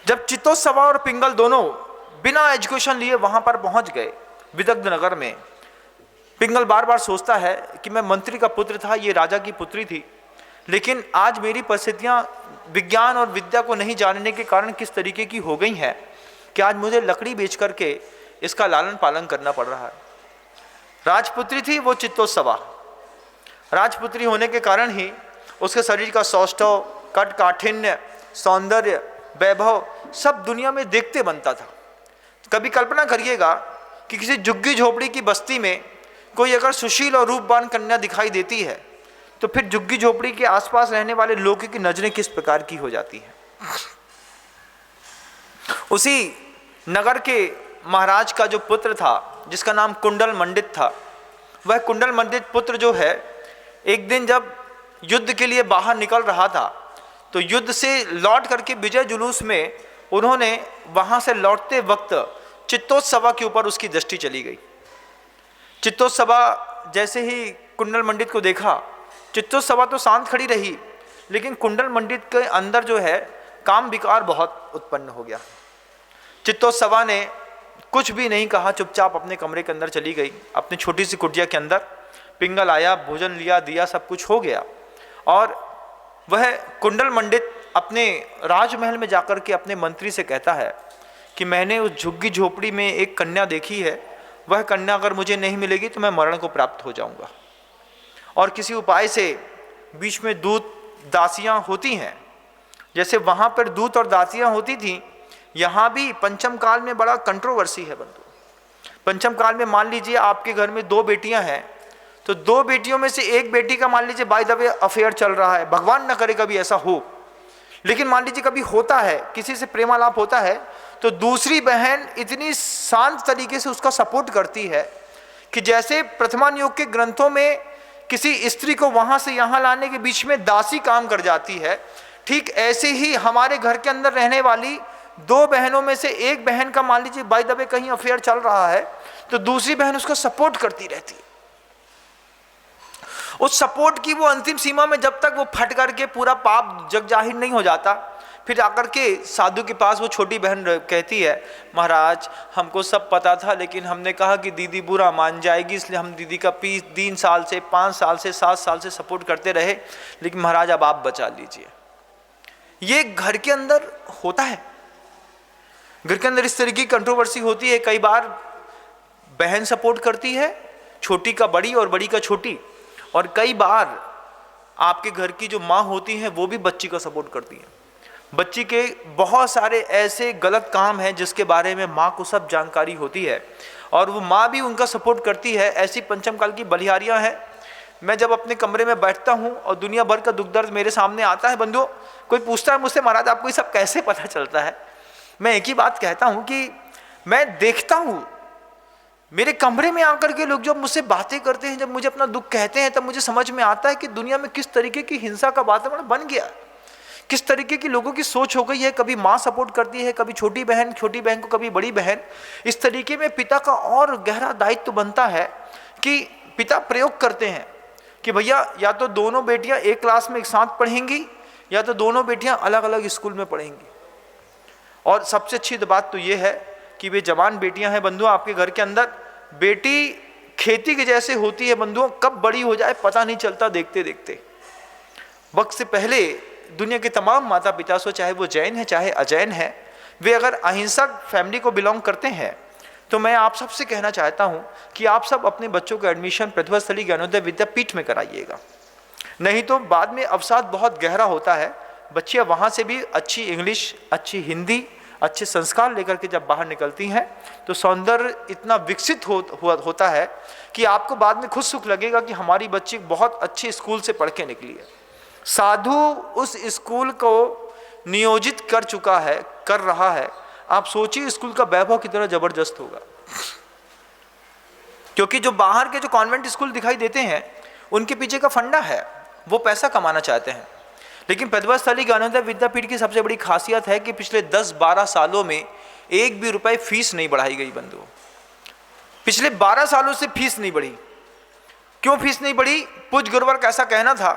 जब चित्तोत्सवा और पिंगल दोनों बिना एजुकेशन लिए वहां पर पहुंच गए विदग्ध नगर में, पिंगल बार बार सोचता है कि मैं मंत्री का पुत्र था, ये राजा की पुत्री थी, लेकिन आज मेरी परिस्थितियां विज्ञान और विद्या को नहीं जानने के कारण किस तरीके की हो गई हैं कि आज मुझे लकड़ी बेच करके इसका लालन पालन करना पड़ रहा है। राजपुत्री थी वो चित्तोत्सवा, राजपुत्री होने के कारण ही उसके शरीर का सौष्ठव, कट काठिन्य, सौंदर्य, वैभव सब दुनिया में देखते बनता था। कभी कल्पना करिएगा कि किसी झुग्गी झोपड़ी की बस्ती में कोई अगर सुशील और रूपवान कन्या दिखाई देती है तो फिर झुग्गी झोपड़ी के आसपास रहने वाले लोगों की नजरें किस प्रकार की हो जाती हैं। उसी नगर के महाराज का जो पुत्र था, जिसका नाम कुंडल मंडित था, वह कुंडल मंडित पुत्र जो है, एक दिन जब युद्ध के लिए बाहर निकल रहा था तो युद्ध से लौट करके विजय जुलूस में उन्होंने वहां से लौटते वक्त चित्तोत्सवा के ऊपर उसकी दृष्टि चली गई। चित्तोत्सवा जैसे ही कुंडल मंडित को देखा, चित्तोत्सवा तो शांत खड़ी रही, लेकिन कुंडल मंडित के अंदर जो है काम विकार बहुत उत्पन्न हो गया। चित्तोत्सवा ने कुछ भी नहीं कहा, चुपचाप अपने कमरे के अंदर चली गई, अपनी छोटी सी कुटिया के अंदर। पिंगल आया, भोजन लिया, दिया, सब कुछ हो गया, और वह कुंडल मंडित अपने राजमहल में जाकर के अपने मंत्री से कहता है कि मैंने उस झुग्गी झोपड़ी में एक कन्या देखी है, वह कन्या अगर मुझे नहीं मिलेगी तो मैं मरण को प्राप्त हो जाऊंगा, और किसी उपाय से बीच में दूत दासियां होती हैं, जैसे वहां पर दूत और दासियां होती थी, यहाँ भी पंचम काल में बड़ा कंट्रोवर्सी है बंधु। पंचम काल में मान लीजिए आपके घर में 2 बेटियां हैं, तो 2 बेटियों में से एक बेटी का मान लीजिए बाय द वे अफेयर चल रहा है, भगवान न करे कभी ऐसा हो, लेकिन मान लीजिए कभी होता है, किसी से प्रेमालाप होता है, तो दूसरी बहन इतनी शांत तरीके से उसका सपोर्ट करती है कि जैसे प्रथमान योग के ग्रंथों में किसी स्त्री को वहां से यहाँ लाने के बीच में दासी काम कर जाती है, ठीक ऐसे ही हमारे घर के अंदर रहने वाली 2 बहनों में से एक बहन का मान लीजिए बाय द वे कहीं अफेयर चल रहा है, तो दूसरी बहन उसका सपोर्ट करती रहती है। उस सपोर्ट की वो अंतिम सीमा में जब तक वो फट करके पूरा पाप जग जाहिर नहीं हो जाता, फिर आकर के साधु के पास वो छोटी बहन कहती है, महाराज हमको सब पता था, लेकिन हमने कहा कि दीदी बुरा मान जाएगी, इसलिए हम दीदी का 3 साल से 5 साल से 7 साल से सपोर्ट करते रहे, लेकिन महाराज अब आप बचा लीजिए। ये घर के अंदर होता है। घर के अंदर इस तरह की कंट्रोवर्सी होती है, कई बार बहन सपोर्ट करती है छोटी का बड़ी और बड़ी का छोटी, और कई बार आपके घर की जो माँ होती हैं वो भी बच्ची का सपोर्ट करती है। बच्ची के बहुत सारे ऐसे गलत काम हैं जिसके बारे में माँ को सब जानकारी होती है और वो माँ भी उनका सपोर्ट करती है। ऐसी पंचम काल की बलिहारियाँ हैं। मैं जब अपने कमरे में बैठता हूँ और दुनिया भर का दुख दर्द मेरे सामने आता है बंधुओं, कोई पूछता है मुझसे महाराज आपको ये सब कैसे पता चलता है, मैं एक ही बात कहता हूँ कि मैं देखता हूँ मेरे कमरे में आकर के लोग जब मुझसे बातें करते हैं, जब मुझे अपना दुख कहते हैं, तब मुझे समझ में आता है कि दुनिया में किस तरीके की हिंसा का वातावरण बन गया, किस तरीके की लोगों की सोच हो गई है। कभी माँ सपोर्ट करती है, कभी छोटी बहन को कभी बड़ी बहन। इस तरीके में पिता का और गहरा दायित्व तो बनता है कि पिता प्रयोग करते हैं कि भैया या तो दोनों बेटियां एक क्लास में एक साथ पढ़ेंगी या तो दोनों बेटियां अलग अलग स्कूल में पढ़ेंगी। और सबसे अच्छी बात तो ये है कि वे जवान बेटियां हैं बंधुओं आपके घर के अंदर। बेटी खेती के जैसे होती है बंधुओं, कब बड़ी हो जाए पता नहीं चलता देखते देखते। वक्त से पहले दुनिया के तमाम माता पिता सो, चाहे वो जैन है चाहे अजैन है, वे अगर अहिंसक फैमिली को बिलोंग करते हैं तो मैं आप सबसे कहना चाहता हूं कि आप सब अपने बच्चों का एडमिशन प्रतिभा स्थली ज्ञानोदय विद्यापीठ में कराइएगा, नहीं तो बाद में अवसाद बहुत गहरा होता है। बच्चियां वहां से भी अच्छी इंग्लिश, अच्छी हिंदी, अच्छे संस्कार लेकर के जब बाहर निकलती हैं तो सौंदर्य इतना विकसित होता है कि आपको बाद में खुद सुख लगेगा कि हमारी बच्ची बहुत अच्छे स्कूल से पढ़ के निकली है। साधु उस स्कूल को नियोजित कर रहा है। आप सोचिए स्कूल का वैभव कितना जबरदस्त होगा, क्योंकि जो बाहर के जो कॉन्वेंट स्कूल दिखाई देते हैं उनके पीछे का फंडा है, वो पैसा कमाना चाहते हैं। लेकिन प्रतिभा स्थली ज्ञानोदय विद्यापीठ की सबसे बड़ी खासियत है कि पिछले 10-12 सालों में एक भी रुपए फीस नहीं बढ़ाई गई बंधुओं। पिछले 12 सालों से फीस नहीं बढ़ी। क्यों फीस नहीं बढ़ी? पूज्य गुरुवर का ऐसा कहना था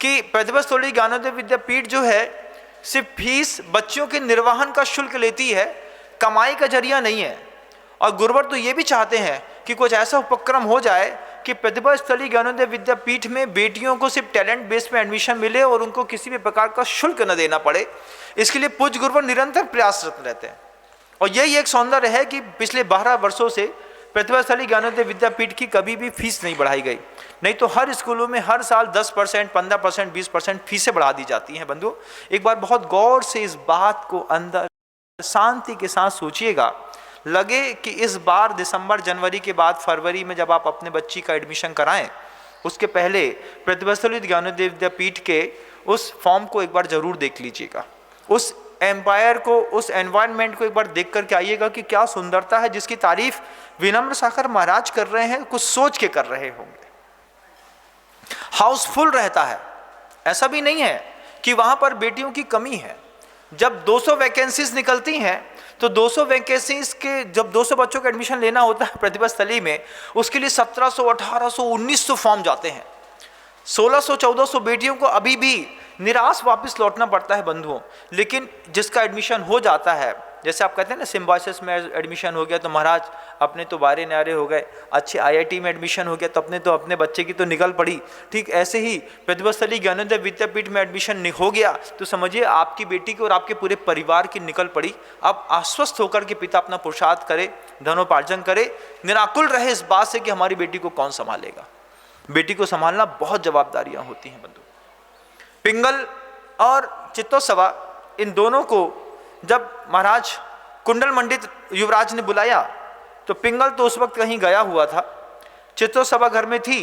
कि प्रतिभा स्थली ज्ञानोदय विद्यापीठ जो है सिर्फ फीस बच्चों के निर्वहन का शुल्क लेती है, कमाई का जरिया नहीं है। और गुरुवर तो ये भी चाहते हैं कि कुछ ऐसा उपक्रम हो जाए कि प्रतिभा स्थली ज्ञानोदय विद्यापीठ में बेटियों को सिर्फ टैलेंट बेस में एडमिशन मिले और उनको किसी भी प्रकार का शुल्क न देना पड़े। इसके लिए पूज्य गुरुवर निरंतर प्रयासरत रहते हैं। और यही एक सौंदर्य है कि पिछले 12 वर्षों से प्रतिभा स्थली ज्ञानोदय विद्यापीठ की कभी भी फीस नहीं बढ़ाई गई। नहीं तो हर स्कूलों में हर साल 10%, 15%, 20% फीसें बढ़ा दी जाती हैं बंधुओं। एक बार बहुत गौर से इस बात को अंदर शांति के साथ सोचिएगा। लगे कि इस बार दिसंबर, जनवरी के बाद फरवरी में जब आप अपने बच्ची का एडमिशन कराएं, उसके पहले प्रतिभा स्थली ज्ञानोदय विद्यापीठ के उस फॉर्म को एक बार जरूर देख लीजिएगा। उस एम्पायर को, उस एनवायरनमेंट को एक बार देख करके आइएगा कि क्या सुंदरता है, जिसकी तारीफ विनम्र साखर महाराज कर रहे हैं, कुछ सोच के कर रहे होंगे। हाउसफुल रहता है, ऐसा भी नहीं है कि वहां पर बेटियों की कमी है। जब 200 वैकेंसीज निकलती हैं तो 200 वैकेंसीज के जब 200 बच्चों का एडमिशन लेना होता है प्रतिभा स्थली में, उसके लिए 1700, 1800, 1900 फॉर्म जाते हैं। 1600, 1400 बेटियों को अभी भी निराश वापस लौटना पड़ता है बंधुओं। लेकिन जिसका एडमिशन हो जाता है, जैसे आप कहते हैं ना सिम्बायोसिस में एडमिशन हो गया तो महाराज अपने तो बारे न्यारे हो गए, अच्छे IIT में एडमिशन हो गया तो अपने बच्चे की तो निकल पड़ी। ठीक ऐसे ही प्रतिभा स्थली ज्ञानोदय विद्यापीठ में एडमिशन हो गया तो समझिए आपकी बेटी की और आपके पूरे परिवार की निकल पड़ी। अब आश्वस्त होकर के पिता अपना पुरुषार्थ करे, धनोपार्जन करे, निराकुल रहे इस बात से कि हमारी बेटी को कौन संभालेगा। बेटी को संभालना बहुत जवाबदारियां होती हैं बंधु। पिंगल और चित्तोत्सवा, इन दोनों को जब महाराज कुंडल मंडित युवराज ने बुलाया तो पिंगल तो उस वक्त कहीं गया हुआ था, चित्तोत्सवा घर में थी।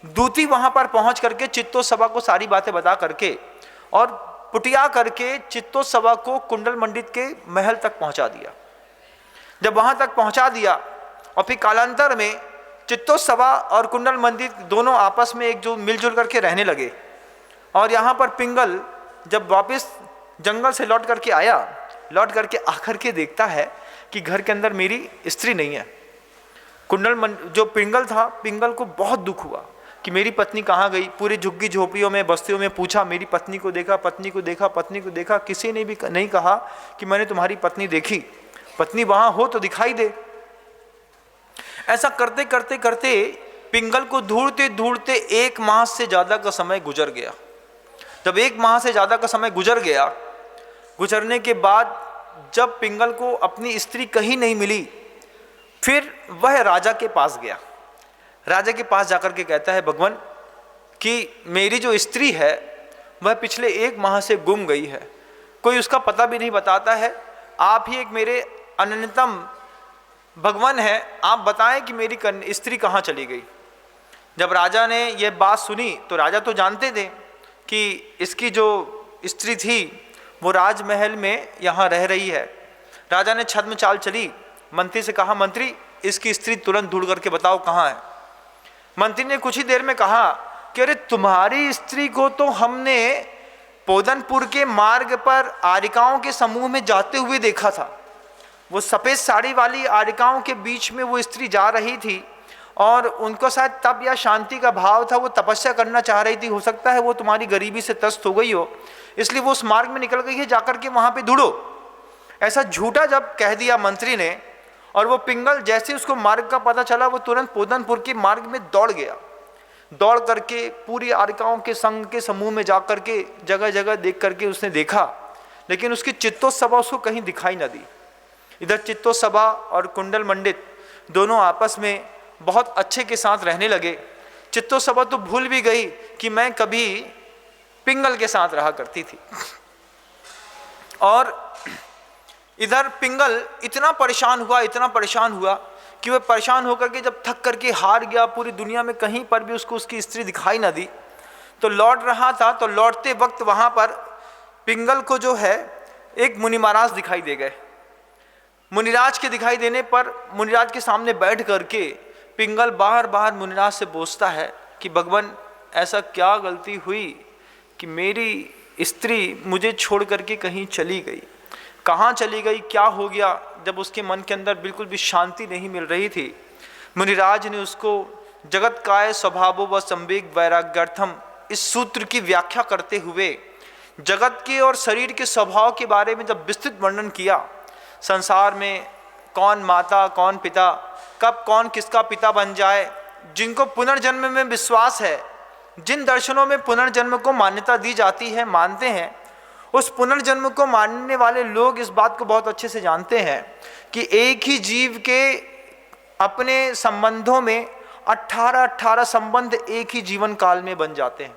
दूती वहां पर पहुंच करके चित्तोत्सवा को सारी बातें बता करके और पुटिया करके चित्तोत्सवा को कुंडल मंडित के महल तक पहुंचा दिया। जब वहां तक पहुंचा दिया और फिर कालांतर में चित्तोत्सवा और कुंडल मंडित दोनों आपस में एक जो मिलजुल करके रहने लगे। और यहाँ पर पिंगल जब वापस जंगल से लौट करके आया, लौट करके आकर के देखता है कि घर के अंदर मेरी स्त्री नहीं है। जो पिंगल था, पिंगल को बहुत दुख हुआ कि मेरी पत्नी कहाँ गई। पूरी झुग्गी झोपड़ियों में, बस्तियों में पूछा, मेरी पत्नी को देखा, पत्नी को देखा, पत्नी को देखा, किसी ने भी नहीं कहा कि मैंने तुम्हारी पत्नी देखी। पत्नी वहां हो तो दिखाई दे। ऐसा करते करते करते पिंगल को ढूंढते ढूंढते 1 माह से ज्यादा का समय गुजर गया। जब 1 माह से ज्यादा का समय गुजर गया, गुजरने के बाद जब पिंगल को अपनी स्त्री कहीं नहीं मिली, फिर वह राजा के पास गया। राजा के पास जाकर के कहता है, भगवान कि मेरी जो स्त्री है वह पिछले 1 माह से गुम गई है, कोई उसका पता भी नहीं बताता है। आप ही एक मेरे अनन्यतम भगवान हैं, आप बताएं कि मेरी स्त्री कहाँ चली गई। जब राजा ने यह बात सुनी तो राजा तो जानते थे कि इसकी जो स्त्री थी वो राजमहल में यहाँ रह रही है। राजा ने छद्म चाल चली, मंत्री से कहा, मंत्री इसकी स्त्री तुरंत ढूंढ करके बताओ कहाँ है। मंत्री ने कुछ ही देर में कहा कि अरे तुम्हारी स्त्री को तो हमने पोदनपुर के मार्ग पर आरिकाओं के समूह में जाते हुए देखा था। वो सफ़ेद साड़ी वाली आरिकाओं के बीच में वो स्त्री जा रही थी और उनको शायद तप या शांति का भाव था, वो तपस्या करना चाह रही थी। हो सकता है वो तुम्हारी गरीबी से त्रस्त हो गई हो, इसलिए वो उस मार्ग में निकल गई है, जाकर के वहाँ पे ढूंढो। ऐसा झूठा जब कह दिया मंत्री ने, और वो पिंगल जैसे उसको मार्ग का पता चला वो तुरंत पोदनपुर के मार्ग में दौड़ गया। दौड़ करके पूरी आरिकाओं के संघ के समूह में जा करके जगह जगह देख करके उसने देखा, लेकिन उसकी चित्तोत्सभा उसको कहीं दिखाई न दी। इधर चित्तोत्सभा और कुंडल मंडित दोनों आपस में बहुत अच्छे के साथ रहने लगे। चित्तोत्सभा तो भूल भी गई कि मैं कभी पिंगल के साथ रहा करती थी। और इधर पिंगल इतना परेशान हुआ कि वह परेशान होकर के जब थक करके हार गया, पूरी दुनिया में कहीं पर भी उसको उसकी स्त्री दिखाई ना दी, तो लौट रहा था। तो लौटते वक्त वहाँ पर पिंगल को जो है एक मुनि महाराज दिखाई दे गए। मुनिराज के दिखाई देने पर मुनिराज के सामने बैठ करके पिंगल बार बार मुनिराज से पूछता है कि भगवान ऐसा क्या गलती हुई कि मेरी स्त्री मुझे छोड़ करके कहीं चली गई, कहाँ चली गई, क्या हो गया। जब उसके मन के अंदर बिल्कुल भी शांति नहीं मिल रही थी, मुनिराज ने उसको जगत काय स्वभावो व संवेग वैराग्यर्थम इस सूत्र की व्याख्या करते हुए जगत के और शरीर के स्वभाव के बारे में जब विस्तृत वर्णन किया, संसार में कौन माता कौन पिता, कब कौन किसका पिता बन जाए, जिनको पुनर्जन्म में विश्वास है, जिन दर्शनों में पुनर्जन्म को मान्यता दी जाती है, मानते हैं, उस पुनर्जन्म को मानने वाले लोग इस बात को बहुत अच्छे से जानते हैं कि एक ही जीव के अपने संबंधों में 18 संबंध एक ही जीवन काल में बन जाते हैं।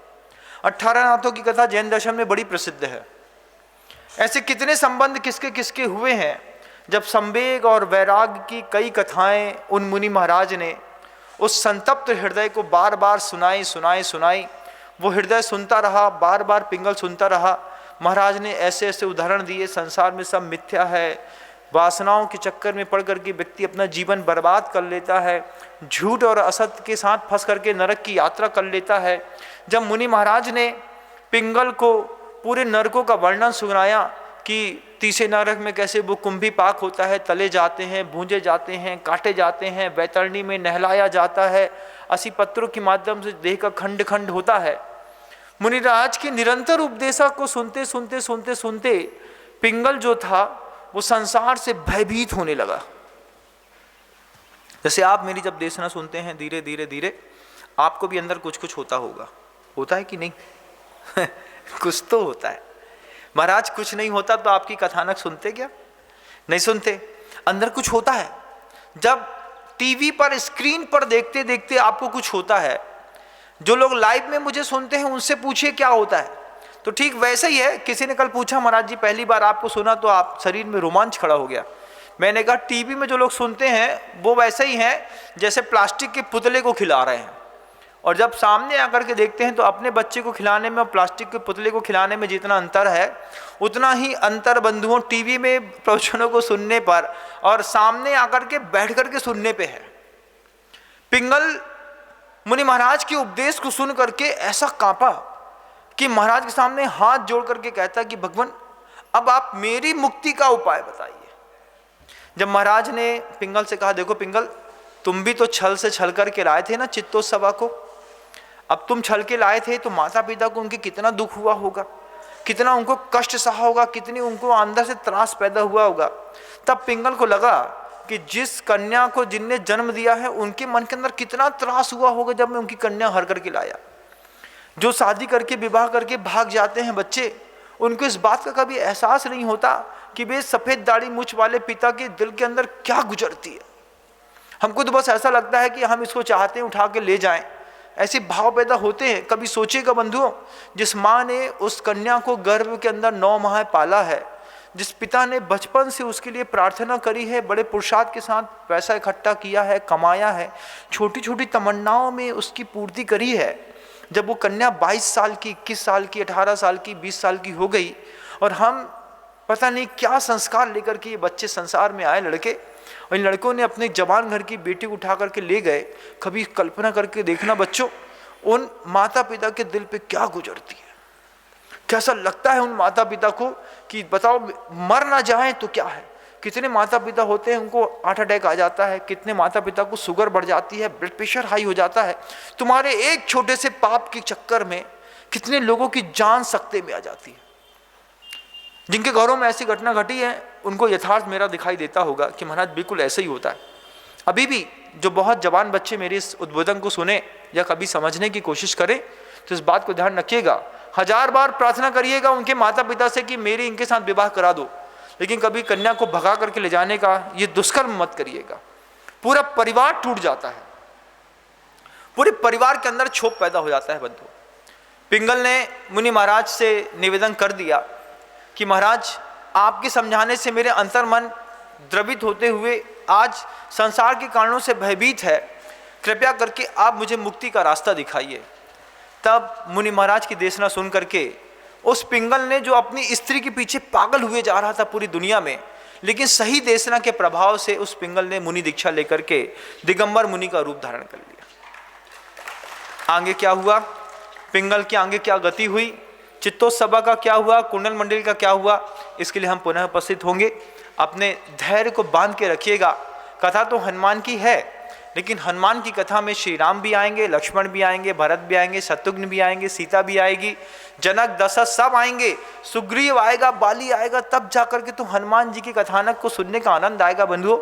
18 नाथों की कथा जैन दर्शन में बड़ी प्रसिद्ध है। ऐसे कितने संबंध किसके किसके हुए हैं। जब संवेग और वैराग्य की कई कथाएं उन मुनि महाराज ने उस संतप्त हृदय को बार बार सुनाई, वो हृदय सुनता रहा, बार बार पिंगल सुनता रहा। महाराज ने ऐसे ऐसे उदाहरण दिए, संसार में सब मिथ्या है, वासनाओं के चक्कर में पड़ करके व्यक्ति अपना जीवन बर्बाद कर लेता है, झूठ और असत्य के साथ फंस करके नरक की यात्रा कर लेता है। जब मुनि महाराज ने पिंगल को पूरे नरकों का वर्णन सुनाया कि तीसरे नरक में कैसे वो कुंभी पाक होता है, तले जाते हैं, भूंजे जाते हैं, काटे जाते हैं, बैतरणी में नहलाया जाता है, 80 पत्रों के माध्यम से देह का खंड खंड होता है। मुनिराज के निरंतर उपदेशा को सुनते पिंगल जो था वो संसार से भयभीत होने लगा। जैसे आप मेरी जब देशना सुनते हैं, धीरे धीरे आपको भी अंदर कुछ कुछ होता है कि नहीं? कुछ तो होता है। महाराज कुछ नहीं होता तो आपकी कथानक सुनते क्या? नहीं सुनते। अंदर कुछ होता है। जब टीवी पर स्क्रीन पर देखते देखते आपको कुछ होता है, जो लोग लाइव में मुझे सुनते हैं उनसे पूछिए क्या होता है। तो ठीक वैसे ही है। किसी ने कल पूछा, महाराज जी पहली बार आपको सुना तो आप शरीर में रोमांच खड़ा हो गया। मैंने कहा टीवी में जो लोग सुनते हैं वो वैसे ही हैं जैसे प्लास्टिक के पुतले को खिला रहे हैं, और जब सामने आकर के देखते हैं तो अपने बच्चे को खिलाने में और प्लास्टिक के पुतले को खिलाने में जितना अंतर है उतना ही अंतर बंधुओं टीवी में प्रवचनों को सुनने पर और सामने आकर के बैठ करके सुनने पे है। पिंगल मुनि महाराज के उपदेश को सुन करके ऐसा कांपा कि महाराज के सामने हाथ जोड़ करके कहता कि भगवान अब आप मेरी मुक्ति का उपाय बताइए। जब महाराज ने पिंगल से कहा, देखो पिंगल तुम भी तो छल से छल करके लाए थे ना चित्तोत्सवा को, अब तुम छल के लाए थे तो माता पिता को उनके कितना दुख हुआ होगा, कितना उनको कष्ट सहा होगा, कितनी उनको अंदर से त्रास पैदा हुआ होगा। तब पिंगल को लगा कि जिस कन्या को जिनने जन्म दिया है उनके मन के अंदर कितना त्रास हुआ होगा जब मैं उनकी कन्या हर करके लाया। जो शादी करके विवाह करके भाग जाते हैं बच्चे, उनको इस बात का कभी एहसास नहीं होता कि वे सफ़ेद दाढ़ी मूछ वाले पिता के दिल के अंदर क्या गुजरती है। हमको तो बस ऐसा लगता है कि हम इसको चाहते हैं उठा के ले जाएं, ऐसे भाव पैदा होते हैं। कभी सोचिएगा बंधुओं, जिस माँ ने उस कन्या को गर्भ के अंदर 9 माह पाला है, जिस पिता ने बचपन से उसके लिए प्रार्थना करी है, बड़े पुरुषार्थ के साथ पैसा इकट्ठा किया है, कमाया है, छोटी छोटी तमन्नाओं में उसकी पूर्ति करी है, जब वो कन्या 22 साल की, 21 साल की, 18 साल की, 20 साल की हो गई और हम पता नहीं क्या संस्कार लेकर के ये बच्चे संसार में आए लड़के, और इन लड़कों ने अपने जवान घर की बेटी उठा करके ले गए। कभी कल्पना करके देखना बच्चों, उन माता पिता के दिल पे क्या गुजरती है, कैसा लगता है उन माता पिता को कि बताओ मर ना जाए तो क्या है। कितने माता पिता होते हैं उनको हार्ट अटैक आ जाता है, कितने माता पिता को शुगर बढ़ जाती है, ब्लड प्रेशर हाई हो जाता है। तुम्हारे एक छोटे से पाप के चक्कर में कितने लोगों की जान सकते में आ जाती है। जिनके घरों में ऐसी घटना घटी है उनको यथार्थ मेरा दिखाई देता होगा कि महाराज बिल्कुल ऐसे ही होता है। अभी भी जो बहुत जवान बच्चे मेरे इस उद्बोधन को सुने या कभी समझने की कोशिश करें तो इस बात को ध्यान रखिएगा, 1000 बार प्रार्थना करिएगा उनके माता पिता से कि मेरे इनके साथ विवाह करा दो, लेकिन कभी कन्या को भगा करके ले जाने का ये दुष्कर्म मत करिएगा। पूरा परिवार टूट जाता है, पूरे परिवार के अंदर क्षोभ पैदा हो जाता है। बंधु, पिंगल ने मुनि महाराज से निवेदन कर दिया कि महाराज आपके समझाने से मेरे अंतर मन द्रवित होते हुए आज संसार के कारणों से भयभीत है, कृपया करके आप मुझे मुक्ति का रास्ता दिखाइए। तब मुनि महाराज की देशना सुन करके उस पिंगल ने, जो अपनी स्त्री के पीछे पागल हुए जा रहा था पूरी दुनिया में, लेकिन सही देशना के प्रभाव से उस पिंगल ने मुनि दीक्षा लेकर के दिगंबर मुनि का रूप धारण कर लिया। आगे क्या हुआ, पिंगल की आगे क्या गति हुई, चित्तोत्सव का क्या हुआ, कुंडल मंडल का क्या हुआ, इसके लिए हम पुनः उपस्थित होंगे। अपने धैर्य को बांध के रखिएगा। कथा तो हनुमान की है, लेकिन हनुमान की कथा में श्री राम भी आएंगे, लक्ष्मण भी आएंगे, भरत भी आएंगे, शत्रुघ्न भी आएंगे, सीता भी आएगी, जनक दशरथ सब आएंगे, सुग्रीव आएगा, बाली आएगा, तब जाकर के तो हनुमान जी के कथानक को सुनने का आनंद आएगा। बंधुओं,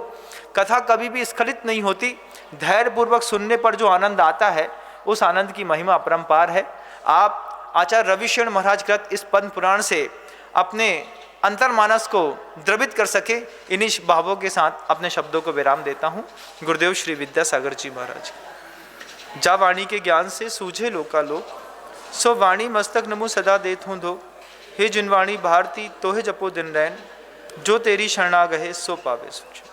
कथा कभी भी स्खलित नहीं होती, धैर्य पूर्वक सुनने पर जो आनंद आता है उस आनंद की महिमा अपरंपार है। आप आचार्य रविशरण महाराज कृत इस पद्म पुराण से अपने अंतर्मानस को द्रवित कर सके, इन्हीं भावों के साथ अपने शब्दों को विराम देता हूँ। गुरुदेव श्री विद्यासागर जी महाराज। जा वाणी के ज्ञान से सूझे लोकालोक, सो वाणी मस्तक नमो सदा देत हूँ धो। हे जिन वाणी भारती तोहे जपो दिन रैन, जो तेरी शरणा गहे सो पावे सुख।